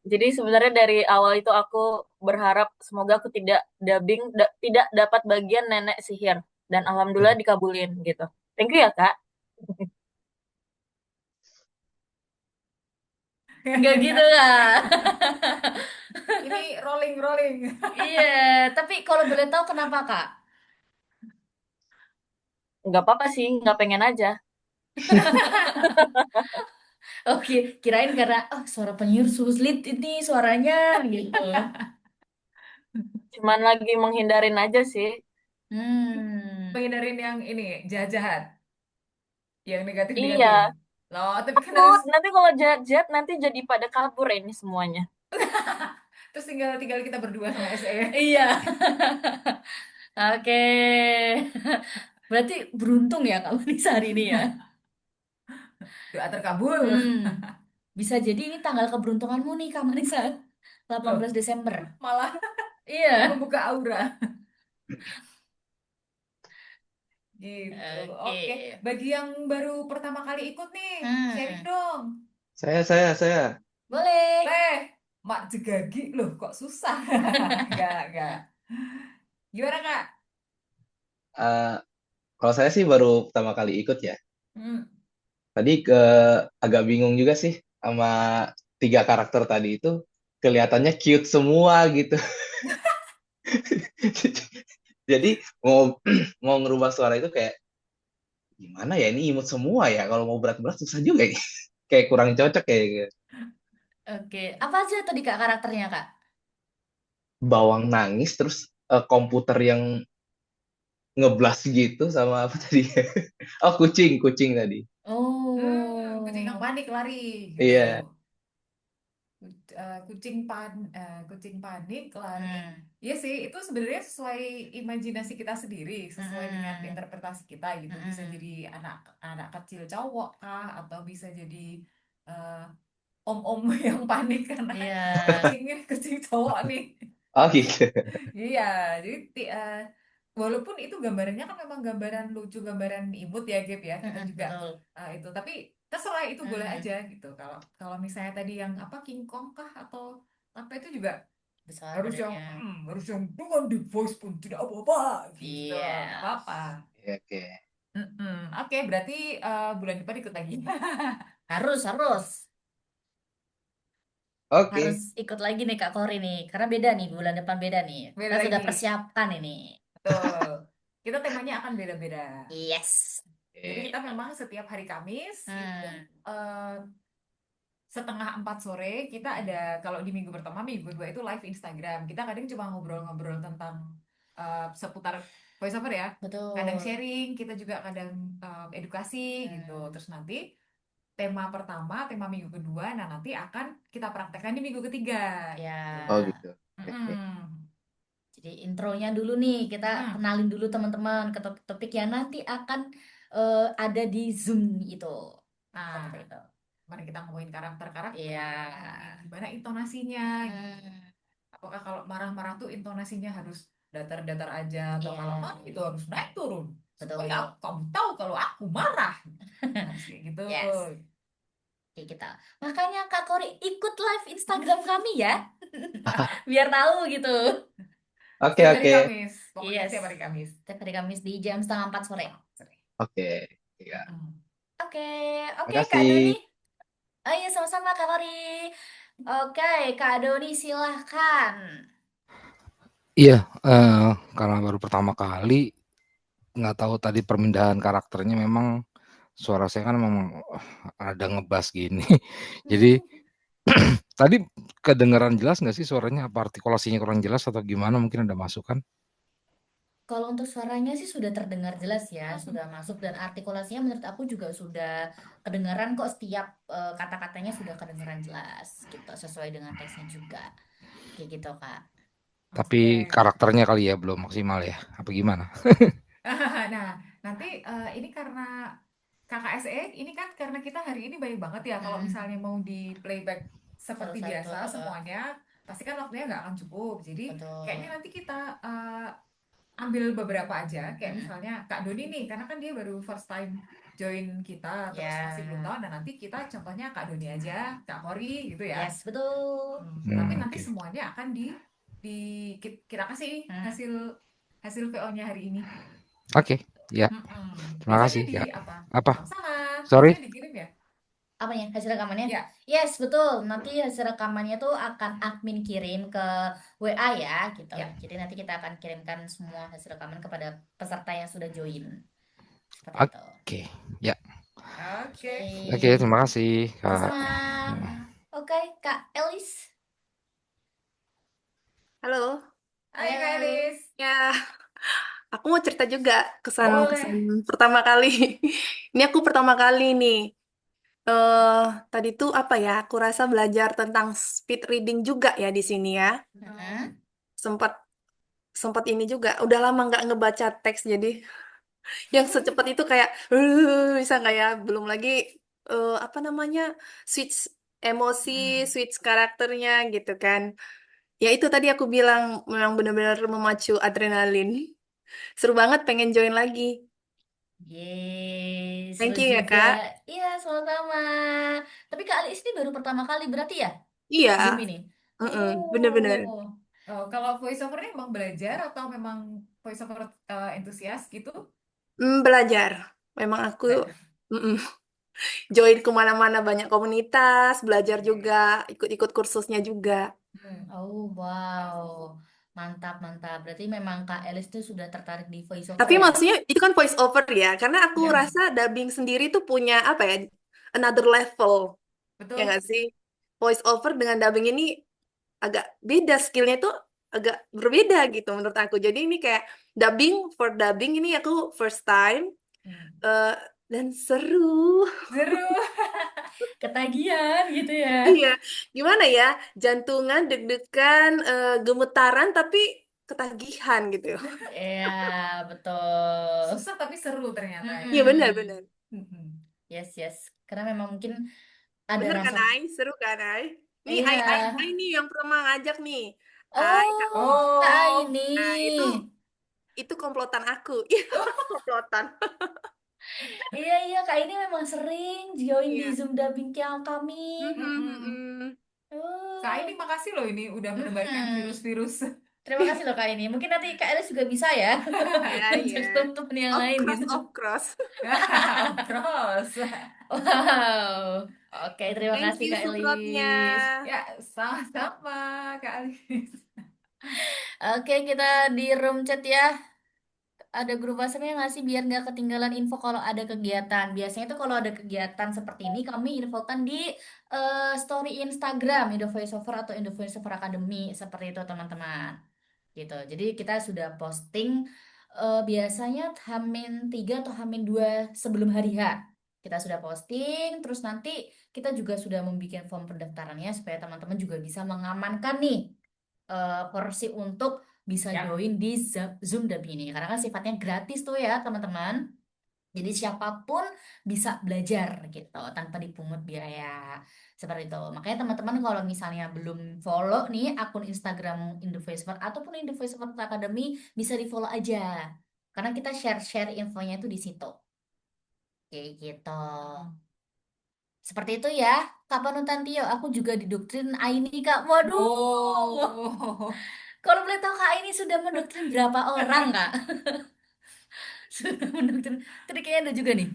Jadi sebenarnya dari awal itu aku berharap semoga aku tidak dubbing, tidak dapat bagian nenek sihir. Dan alhamdulillah dikabulin gitu. Thank you ya Kak. Enggak gitu Kak. Ini rolling. Iya, tapi kalau boleh tahu kenapa Kak? Nggak apa-apa sih, nggak pengen aja. Oke, kirain karena suara penyiar sulit ini suaranya gitu. Cuman lagi menghindarin aja sih. Menghindarin yang ini, jahat-jahat. Yang negatif-negatif. Iya. Loh, tapi kan Takut nanti kalau jahat-jahat nanti jadi pada kabur ini semuanya. tinggal kita berdua sama SE. Iya. Oke. Berarti beruntung ya Kak Manisa hari ini ya. Doa terkabul. Bisa jadi ini tanggal keberuntunganmu nih Kak Manisa. 18 Desember. Malah Iya. membuka aura. Gitu. Oke. Bagi yang baru pertama kali ikut nih, sharing dong. Saya. Boleh. Mak jegagi loh, kok susah. Enggak. Gimana, Kak? Kalau saya sih baru pertama kali ikut ya. Tadi agak bingung juga sih sama 3 karakter tadi itu kelihatannya cute semua gitu. Jadi mau ngerubah suara itu kayak gimana ya, ini imut semua ya, kalau mau berat-berat susah juga ya. Kayak kurang cocok kayak gitu. Oke. Apa aja tadi Kak karakternya Kak? Bawang nangis terus komputer yang ngeblas gitu sama apa tadi? Oh, kucing tadi. Kucing yang panik lari gitu. Iya. Kucing panik lari. Iya sih, itu sebenarnya sesuai imajinasi kita sendiri, sesuai dengan interpretasi kita gitu. Bisa jadi anak kecil cowok kah, atau bisa jadi om-om yang panik karena kucing cowok nih. Oh gitu. Iya, jadi walaupun itu gambarannya kan memang gambaran lucu, gambaran imut ya, Gap ya, kita juga itu, tapi terserah, itu boleh aja gitu. Kalau misalnya tadi yang apa, King Kong kah atau apa, itu juga harus yang dengan deep voice pun tidak apa-apa gitu, nggak apa-apa. Oke. Oke, berarti bulan depan ikut lagi. Harus. Oke. Harus ikut lagi nih Kak Kori nih, karena beda nih, bulan depan beda nih. Beda Kita sudah lagi. persiapkan ini. Betul. Kita temanya akan beda-beda. Yes. Jadi kita memang setiap hari Kamis setengah 4 sore kita ada, kalau di minggu pertama, minggu kedua itu live Instagram. Kita kadang cuma ngobrol-ngobrol tentang seputar voiceover ya. Betul. Kadang sharing, kita juga kadang edukasi gitu. Terus nanti tema pertama, tema minggu kedua, nah nanti akan kita praktekkan di minggu ketiga. Ya. Oh gitu. Jadi intronya dulu nih, kita kenalin dulu teman-teman ke topik yang nanti akan ada di Zoom itu. Nah, Seperti itu. mari kita ngomongin karakter-karakter. Iya. Gimana intonasinya? Apakah kalau marah-marah tuh intonasinya harus datar-datar aja, atau kalau marah itu harus naik turun? Supaya kamu tahu kalau aku marah. Harus kayak gitu. Yes. Kayak kita. Makanya Kak Kori ikut live Instagram kami ya. Biar tahu gitu. Oke. Kamis. Pokoknya setiap hari Kamis. Setiap hari Kamis di jam 3:30 sore. Oke. Ya. Oke, Makasih. Kak Doni. Oh iya, sama-sama Kak Kori. Oke, Kak Doni silahkan. Iya, karena baru pertama kali, nggak tahu tadi permindahan karakternya, memang suara saya kan memang ada ngebas gini. Jadi tadi kedengaran jelas nggak sih suaranya? Apa artikulasinya kurang jelas atau gimana? Mungkin ada masukan? Kalau untuk suaranya sih sudah terdengar jelas ya, sudah masuk, dan artikulasinya menurut aku juga sudah kedengaran kok, setiap kata-katanya sudah kedengaran jelas gitu, sesuai dengan teksnya juga. Kayak gitu, Kak. Tapi karakternya kali ya belum maksimal ya? Apa gimana? Nah, nanti ini karena KKSE ini kan, karena kita hari ini baik banget ya, kalau misalnya mau di playback seperti biasa semuanya, pasti kan waktunya nggak akan cukup. Jadi kayaknya nanti kita ambil beberapa aja, kayak misalnya Kak Doni nih, karena kan dia baru first time join kita, terus masih belum tahu. Nah, nanti kita contohnya Kak Doni aja, Kak Kori gitu ya. Yes, betul. Tapi nanti semuanya akan kita kasih hasil VO-nya hari ini. Oke, ya. Terima kasih. Biasanya Ya. apa? Apa? Sama. Sorry. Biasanya dikirim ya? Apanya? Hasil rekamannya? Ya. Yes, betul. Nanti hasil rekamannya tuh akan admin kirim ke WA ya, gitu. Jadi nanti kita akan kirimkan semua hasil rekaman kepada peserta yang sudah join. Seperti itu. Oke, ya. Oke. Oke, terima kasih, Kak. Sama. Oke, Kak Elis. Halo. Hai Kak Elis. Ya, aku mau cerita juga kesan pertama kali. Ini aku pertama kali nih. Tadi tuh apa ya? Aku rasa belajar tentang speed reading juga ya di sini ya. Hah? sempat sempat ini juga. Udah lama nggak ngebaca teks, jadi yang secepat itu kayak bisa nggak ya? Belum lagi apa namanya, switch emosi, switch karakternya gitu kan. Ya itu tadi aku bilang memang benar-benar memacu adrenalin. Seru banget, pengen join lagi. Yeay, seru Thank you ya juga. Kak. Iya, sama-sama. Tapi Kak Alice ini baru pertama kali berarti ya? Iya, Zoom ini. bener-bener. Oh, Oh, kalau voice over ini emang belajar atau memang voice over entusias gitu? Belajar. Memang aku mm-mm, join kemana-mana, banyak komunitas, belajar juga, ikut-ikut kursusnya juga. oh wow. Mantap, mantap. Berarti memang Kak Alice tuh sudah tertarik di voiceover Tapi ya? maksudnya itu kan voice over ya, karena aku Ya, rasa dubbing sendiri tuh punya apa ya, another level, ya betul. nggak sih? Voice over dengan dubbing ini agak beda, skillnya tuh agak berbeda gitu menurut aku. Jadi ini kayak dubbing for dubbing ini aku first time eh, dan seru. Seru. Ketagihan gitu ya. Iya, gimana ya? Jantungan, deg-degan, gemetaran tapi ketagihan gitu. Iya, betul. Susah tapi seru ternyata ya. Iya benar-benar. Yes, yes. Karena memang mungkin ada Bener kan, rasa. Ai? Seru kan, Ai? Nih, Iya. Ai nih yang pernah ngajak nih. Ai, Kak. Oh, Kak ini. Nah, itu komplotan aku. Komplotan. Iya, iya, Kak ini memang sering join di Iya. Zoom dubbing yang kami. Kak ini makasih loh ini udah menebarkan virus-virus. Terima kasih loh Kak ini. Mungkin nanti Kak Elis juga bisa ya. Iya, Untuk iya. teman-teman yang lain gitu. Of cross. Cross. Wow. Oke, terima Thank kasih you Kak support-nya. Elis. Ya, sama-sama Kak Alis. Oke, kita di room chat ya. Ada grup WhatsApp-nya nggak sih biar nggak ketinggalan info kalau ada kegiatan. Biasanya tuh kalau ada kegiatan seperti ini kami infokan di story Instagram Indo Voiceover atau Indo Voiceover Academy seperti itu teman-teman. Gitu. Jadi kita sudah posting biasanya Hamin 3 atau Hamin 2 sebelum hari H. Kita sudah posting, terus nanti kita juga sudah membuat form pendaftarannya supaya teman-teman juga bisa mengamankan nih porsi untuk bisa join di Zoom Dubbing ini. Karena kan sifatnya gratis tuh ya teman-teman. Jadi siapapun bisa belajar gitu tanpa dipungut biaya. Seperti itu. Makanya teman-teman kalau misalnya belum follow nih akun Instagram Indovoiceover ataupun Indovoiceover Academy bisa di-follow aja. Karena kita share-share infonya itu di situ. Kayak gitu. Seperti itu ya. Kak Panutan Tio, aku juga didoktrin Aini Kak. Waduh. Kalau boleh tahu Kak Aini sudah mendoktrin berapa orang Kak? Sudah mendoktrin. Tadi kayaknya ada juga nih.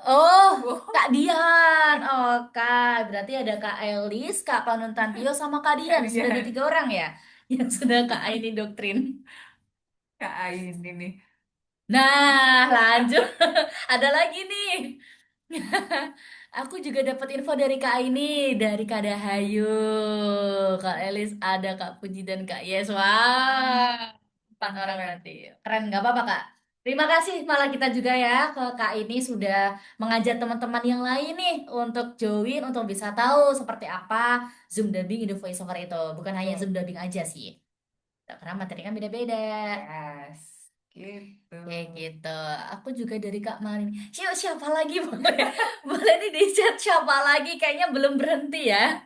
Oh, Kak Dian. Oh, Kak. Berarti ada Kak Elis, Kak Panuntan Tio, sama Kak Dian. Sudah ada 3 orang ya? Yang sudah Kak Aini doktrin. Kak Aini nih. Nah, lanjut. Ada lagi nih. Aku juga dapat info dari Kak Aini, dari Kak Dahayu. Kak Elis ada, Kak Puji dan Kak Yes. Wah, 4 orang berarti. Keren, nggak apa-apa, Kak. Terima kasih malah kita juga ya ke Kak ini sudah mengajak teman-teman yang lain nih untuk join, untuk bisa tahu seperti apa Zoom Dubbing Indo Voiceover itu. Bukan hanya Zoom Dubbing aja sih. Karena materi kan beda-beda. Yes, gitu. Kayak gitu. Aku juga dari Kak Marin. Siapa lagi boleh? Boleh nih di chat siapa lagi? Kayaknya belum berhenti ya.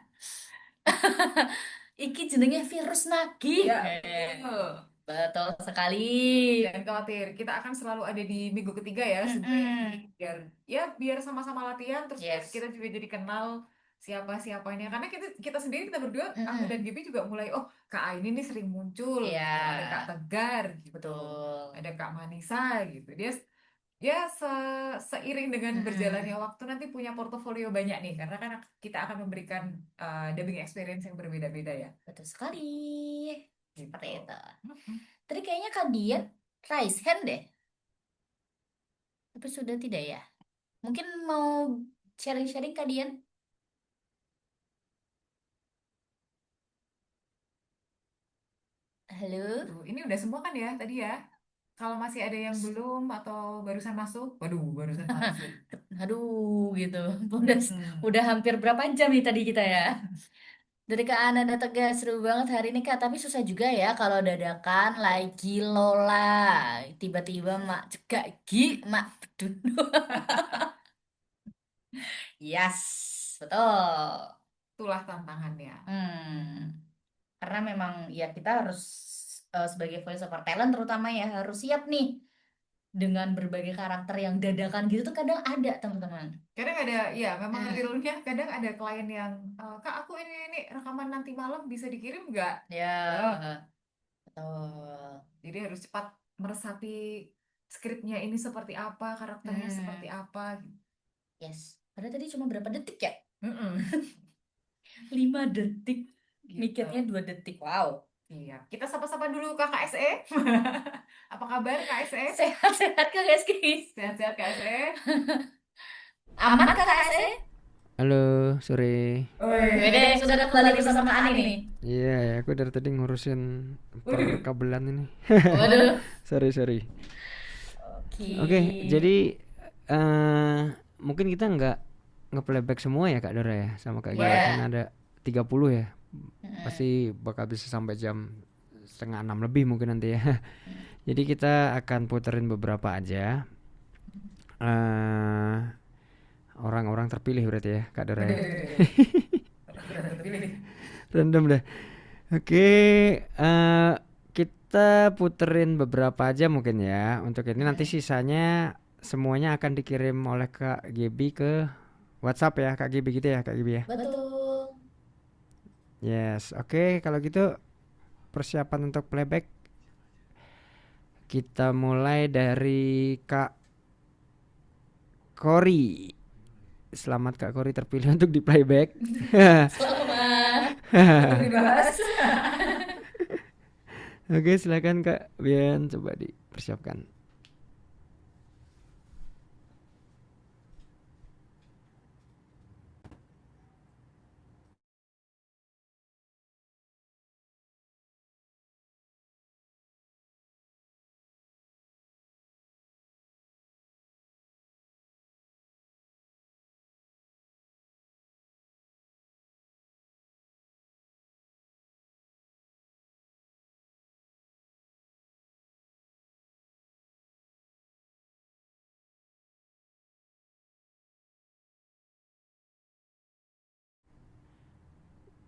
Iki jenenge virus nagih. Ya, betul. Betul sekali. Jangan khawatir, kita akan selalu ada di minggu ketiga ya, sebenarnya biar sama-sama latihan, terus kita juga jadi kenal siapa-siapanya. Karena kita sendiri kita berdua, aku dan Gibi juga mulai, oh Kak Aini nih sering muncul, gitu. Ada Kak Tegar, gitu. Ada Kak Manisa, gitu. Dia seiring dengan berjalannya waktu nanti punya portofolio banyak nih, karena kan kita akan memberikan dubbing experience yang berbeda-beda ya. Betul sekali. Seperti itu. Tadi kayaknya Kak Dian raise hand deh. Tapi sudah tidak ya? Mungkin mau sharing-sharing Kak Dian? Halo? Ini udah semua kan ya tadi ya? Kalau masih ada yang belum atau barusan masuk, waduh barusan masuk. Aduh gitu. Udah hampir berapa jam nih tadi kita ya? Dari Kak Ananda Tegas, seru banget hari ini Kak. Tapi susah juga ya kalau dadakan lagi Lola. Tiba-tiba mak cekak Gi, mak bedunu. Yes, betul. Itulah tantangannya. Karena memang ya kita harus sebagai voice over talent terutama ya harus siap nih dengan berbagai karakter yang dadakan gitu tuh kadang ada teman-teman. Kadang ada, ya memang realnya kadang ada klien yang, Kak aku ini rekaman nanti malam bisa dikirim nggak? Ya, Oh, betul. jadi harus cepat meresapi skripnya ini seperti apa, karakternya seperti apa. Yes. Padahal tadi cuma berapa detik ya? Mm-mm. 5 detik. Gitu. Mikirnya 2 detik. Wow. Iya, kita sapa-sapa dulu Kakak SE. Apa kabar Kak SE? Sehat-sehat Kak SE. Sehat-sehat Kak SE. Aman Kak SE? Halo, sore. Beda sudah kembali bersama Kak Ani nih. Iya, ya, aku dari tadi ngurusin perkabelan ini. Waduh. Sorry. Oke, jadi mungkin kita nggak nge-playback semua ya Kak Dora ya, sama Kak Gia, kan ada 30 ya. Pasti bakal bisa sampai jam 5:30 lebih mungkin nanti ya. Jadi kita akan puterin beberapa aja. Orang-orang terpilih berarti ya Kak Dora ya. Random dah. Oke, kita puterin beberapa aja mungkin ya. Untuk ini nanti sisanya semuanya akan dikirim oleh Kak Gibi ke WhatsApp ya Kak Gibi gitu ya Kak Gibi ya. Betul. Yes, oke, kalau gitu persiapan untuk playback kita mulai dari Kak Kori. Selamat Kak Kori terpilih untuk di playback. Selamat. Dibahas. Oke, silakan Kak Bian, coba dipersiapkan.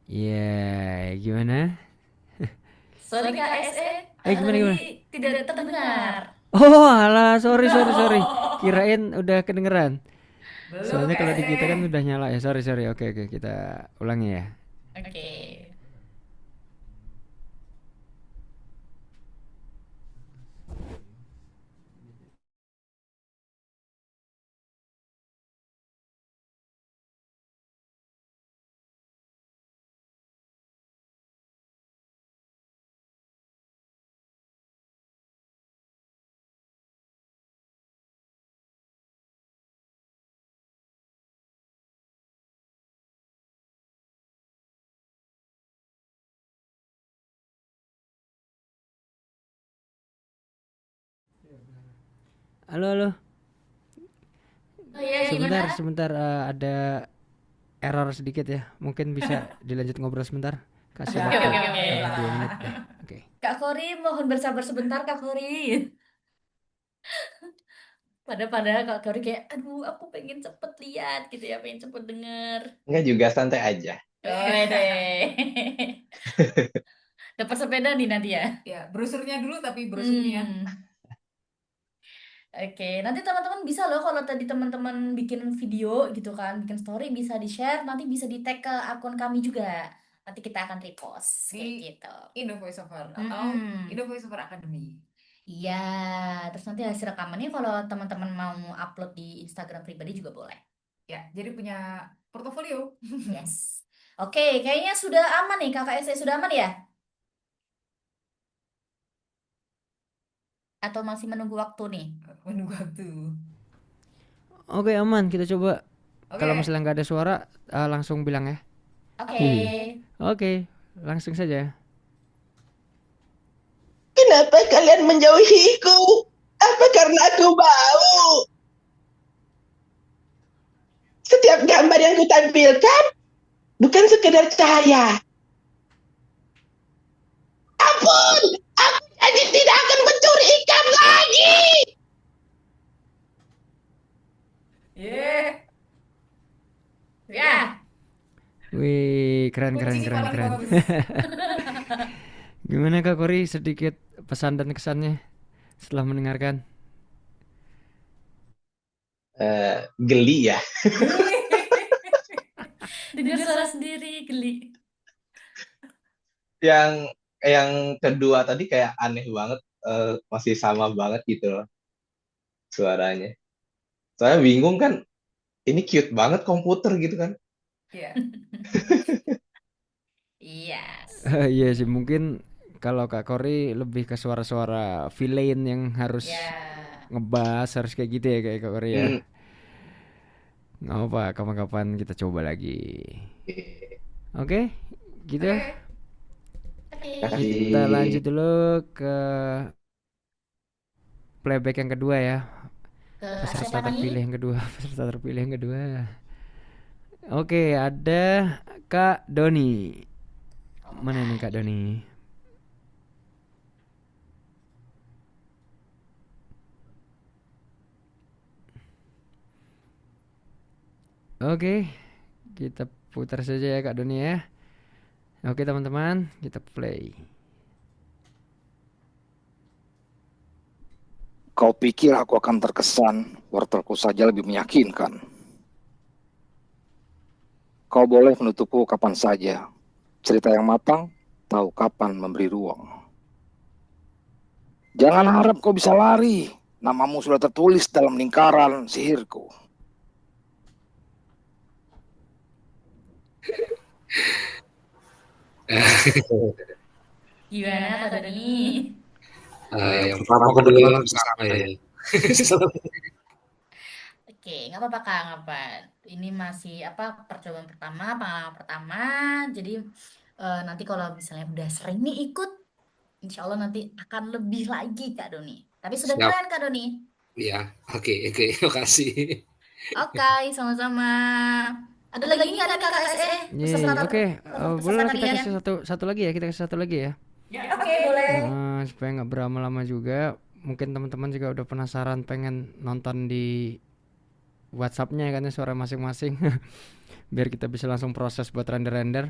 Iya, gimana? Sorry Kak SE. Gimana? Tidak terdengar. Oh, alah, sorry. Kirain udah kedengeran. Soalnya kalau di kita kan udah nyala ya. Sorry. Oke, kita ulangi ya. Oke. Halo. Oh iya, Sebentar, ada error sedikit ya. Mungkin bisa dilanjut ngobrol sebentar. Kasih waktu Oke. 2 menit ya. Oke. Kak Kori mohon bersabar sebentar Kak Kori. Padahal Kak Kori kayak aduh aku pengen cepet lihat gitu ya, pengen cepet denger. Enggak juga, santai aja. Dapat sepeda nih nanti ya. Ya, brosurnya dulu tapi brosurnya. Oke, nanti teman-teman bisa loh kalau tadi teman-teman bikin video gitu kan, bikin story bisa di-share, nanti bisa di-tag ke akun kami juga. Nanti kita akan repost kayak gitu. Indo Voice Over atau Indo Voice Over Academy. Iya, terus nanti hasil rekamannya kalau teman-teman mau upload di Instagram pribadi juga boleh. Ya, jadi punya portofolio. Yes. Oke, kayaknya sudah aman nih, Kakak SE sudah aman ya? Atau masih menunggu waktu nih? Menunggu waktu. Oke, aman. Kita coba. Oke. Kalau misalnya nggak ada suara, langsung bilang ya. Oke, langsung saja. Kenapa kalian menjauhiku? Apa karena aku bau? Setiap gambar yang kutampilkan bukan sekedar cahaya, Keren, keren, Kucing keren, paling keren. bagus. Gimana Kak Kori, sedikit pesan dan kesannya setelah mendengarkan? Geli ya. Dengar suara sendiri, geli. Yang kedua tadi kayak aneh banget, masih sama banget gitu loh suaranya. Soalnya bingung kan, ini cute banget komputer gitu kan. Iya. Yes. Iya sih, mungkin kalau Kak Kori lebih ke suara-suara villain yang harus Ya. ngebas, harus kayak gitu ya kayak Kak Kori ya. Hmm. Nggak apa, kapan-kapan kita coba lagi. Oke, gitu ya. Kita lanjut dulu ke playback yang kedua ya. Ke Peserta siapa nih? terpilih yang kedua, peserta terpilih yang kedua. Oke, ada Kak Doni. Mana nih Kak Doni? Oke, kita putar saja ya Kak Doni ya. Oke teman-teman, kita play. Kau pikir aku akan terkesan, wortelku saja lebih meyakinkan. Kau boleh menutupku kapan saja. Cerita yang matang, tahu kapan memberi ruang. Jangan harap kau bisa lari. Namamu sudah tertulis dalam lingkaran sihirku. Gimana Kak Doni? Yang pertama kedua kan sama ya. Oke, nggak apa-apa Kak, nggak apa. Ini masih apa percobaan pertama, pengalaman pertama. Jadi nanti kalau misalnya udah sering nih ikut, insya Allah nanti akan lebih lagi Kak Doni. Tapi sudah Siap. keren Kak Doni. Iya, oke, makasih. Oke, sama-sama. Ada lagi nggak ada kakak SE? Peserta Oke, boleh lah kita kalian. kasih satu lagi ya, kita kasih satu lagi ya. Oke, boleh. Supaya nggak berlama-lama juga. Mungkin teman-teman juga udah penasaran pengen nonton di WhatsApp-nya kan ya, suara masing-masing. Biar kita bisa langsung proses buat render-render.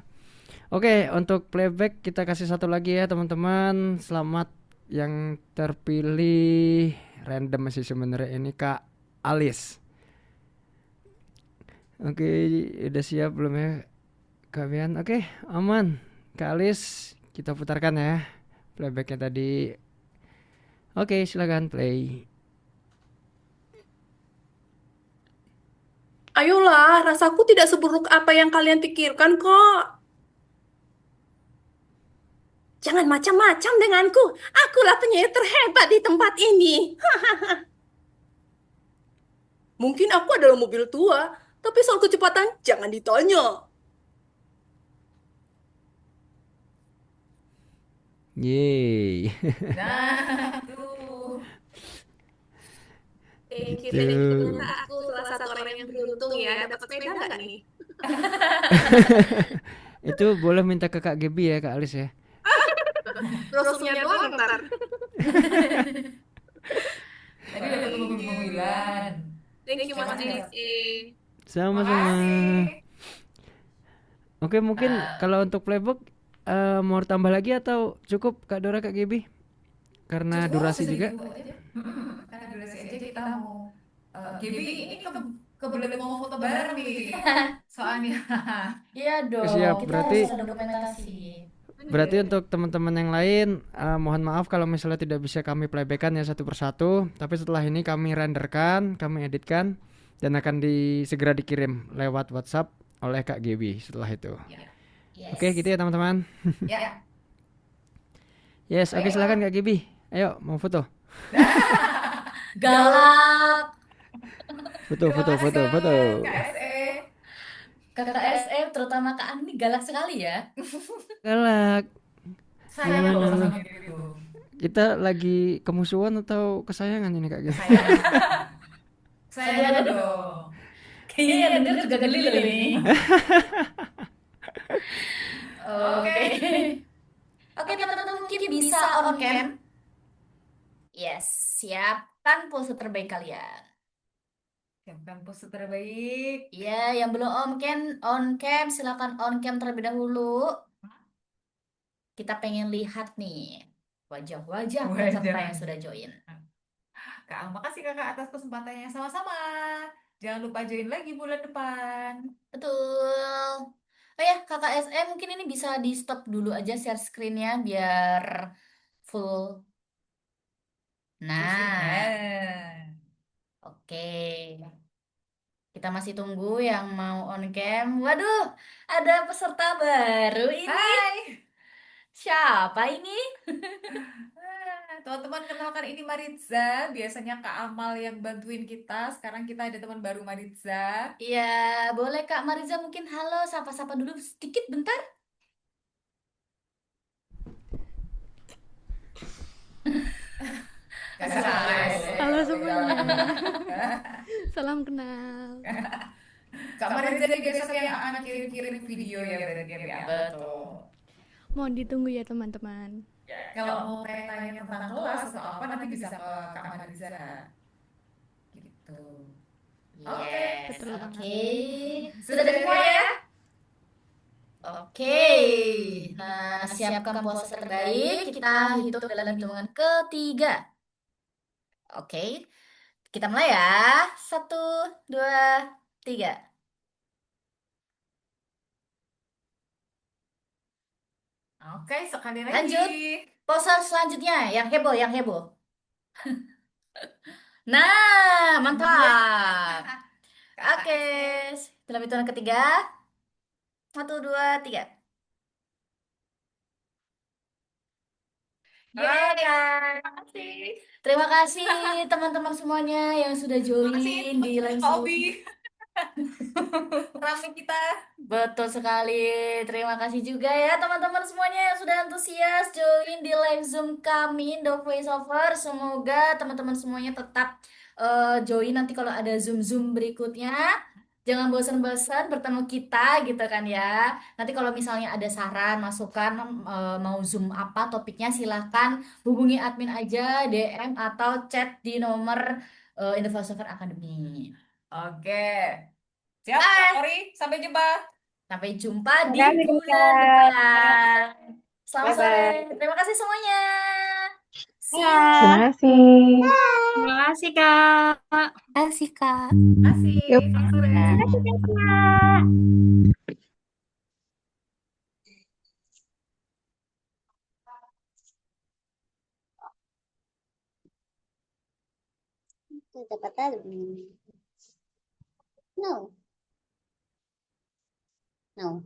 Oke, untuk playback kita kasih satu lagi ya teman-teman. Selamat yang terpilih random sih sebenarnya ini Kak Alis. Oke, udah siap belum ya Kak Bian? Oke, aman. Kak Alis, kita putarkan ya playbacknya tadi. Oke, silakan play. Ayolah, rasaku tidak seburuk apa yang kalian pikirkan kok. Jangan macam-macam denganku. Akulah penyihir terhebat di tempat ini. Mungkin aku adalah mobil tua, tapi soal kecepatan jangan ditanya. Yeay. Nah, tuh. Thank you, Itu. Aku salah satu orang yang beruntung ya. Dapat sepeda nggak nih? Itu boleh minta ke Kak Gebi ya Kak Alis ya. Brosurnya doang ntar. Tadi dapat mobil-mobilan. Thank you, Mas Siapa? Rizky. Sama-sama. Oke, mungkin kalau untuk playback mau tambah lagi atau cukup Kak Dora Kak Gebi? Karena durasi juga. Karena durasi aja kita mau Gaby ini kebetulan mau foto bareng nih. Soalnya. Iya dong. Siap, Kita berarti- harus ada dokumentasi. Berarti untuk teman-teman yang lain mohon maaf kalau misalnya tidak bisa kami playbackkan ya satu persatu. Tapi setelah ini kami renderkan, kami editkan dan akan segera dikirim lewat WhatsApp oleh Kak Gebi setelah itu. Yes. Oke, gitu ya teman-teman. Ya. Yes, oke silakan Kak Gebi. Ayo, mau foto. Galak. Foto. Kakak SE terutama Kak Ani galak sekali ya. Galak. Sayang Gimana loh lu? sama gitu. Kita lagi kemusuhan atau kesayangan ini Kak Gebi? Sayang dong. Kayaknya yang denger juga geli loh ini. Oke. Oke teman-teman mungkin bisa on cam. Yes, siapkan pose terbaik kalian. Siapkan pose terbaik. Iya, yang belum on cam silakan on cam terlebih dahulu. Kita pengen lihat nih wajah-wajah peserta yang sudah join. Kak, makasih kakak atas kesempatannya. Sama-sama. Jangan lupa join lagi bulan depan. Betul. Oh ya, Kakak SM mungkin ini bisa di stop dulu aja share screen-nya biar full. Nah, oke. Kita masih tunggu yang mau on cam. Waduh, ada peserta baru ini. Hai. Siapa ini? Teman-teman kenalkan ini Maritza. Biasanya Kak Amal yang bantuin kita. Sekarang kita ada teman baru Maritza. Iya, boleh Kak Mariza mungkin halo, sapa-sapa dulu sedikit bentar. Halo semuanya. Salam kenal. Kak Maritza ini besok yang akan kirim-kirim video ya berarti ya. Betul. Mohon ditunggu ya teman-teman. Kalau mau tanya tentang kelas atau apa nanti bisa ke Kak Maritza. Gitu. Oke. Betul banget. Oke. Sudah ada semua ya? Oke. Nah, siapkan pose terbaik. Kita hitung dalam hitungan ketiga. Oke. Kita mulai ya. 1, 2, 3. Oke, sekali lagi. Lanjut. Pose selanjutnya yang heboh, yang heboh. Nah, mantap. Oke, dalam hitungan ketiga. 1, 2, 3. Terima kasih teman-teman semuanya yang sudah join di live Zoom. Ramai kita. Betul sekali. Terima kasih juga ya teman-teman semuanya yang sudah antusias join di live Zoom kami The Voiceover. Semoga teman-teman semuanya tetap join nanti kalau ada Zoom-Zoom berikutnya. Jangan bosan-bosan bertemu kita gitu kan ya. Nanti kalau misalnya ada saran, masukan, mau Zoom apa topiknya silahkan hubungi admin aja, DM atau chat di nomor In The Voiceover Academy. Oke. Siap, Kak Ori. Sampai jumpa. Sampai jumpa di bulan depan. Selamat sore. Terima kasih semuanya. See you. Terima kasih. Terima kasih, Kak. Terima kasih, Kak. Terima kasih. Selamat sore. No. No.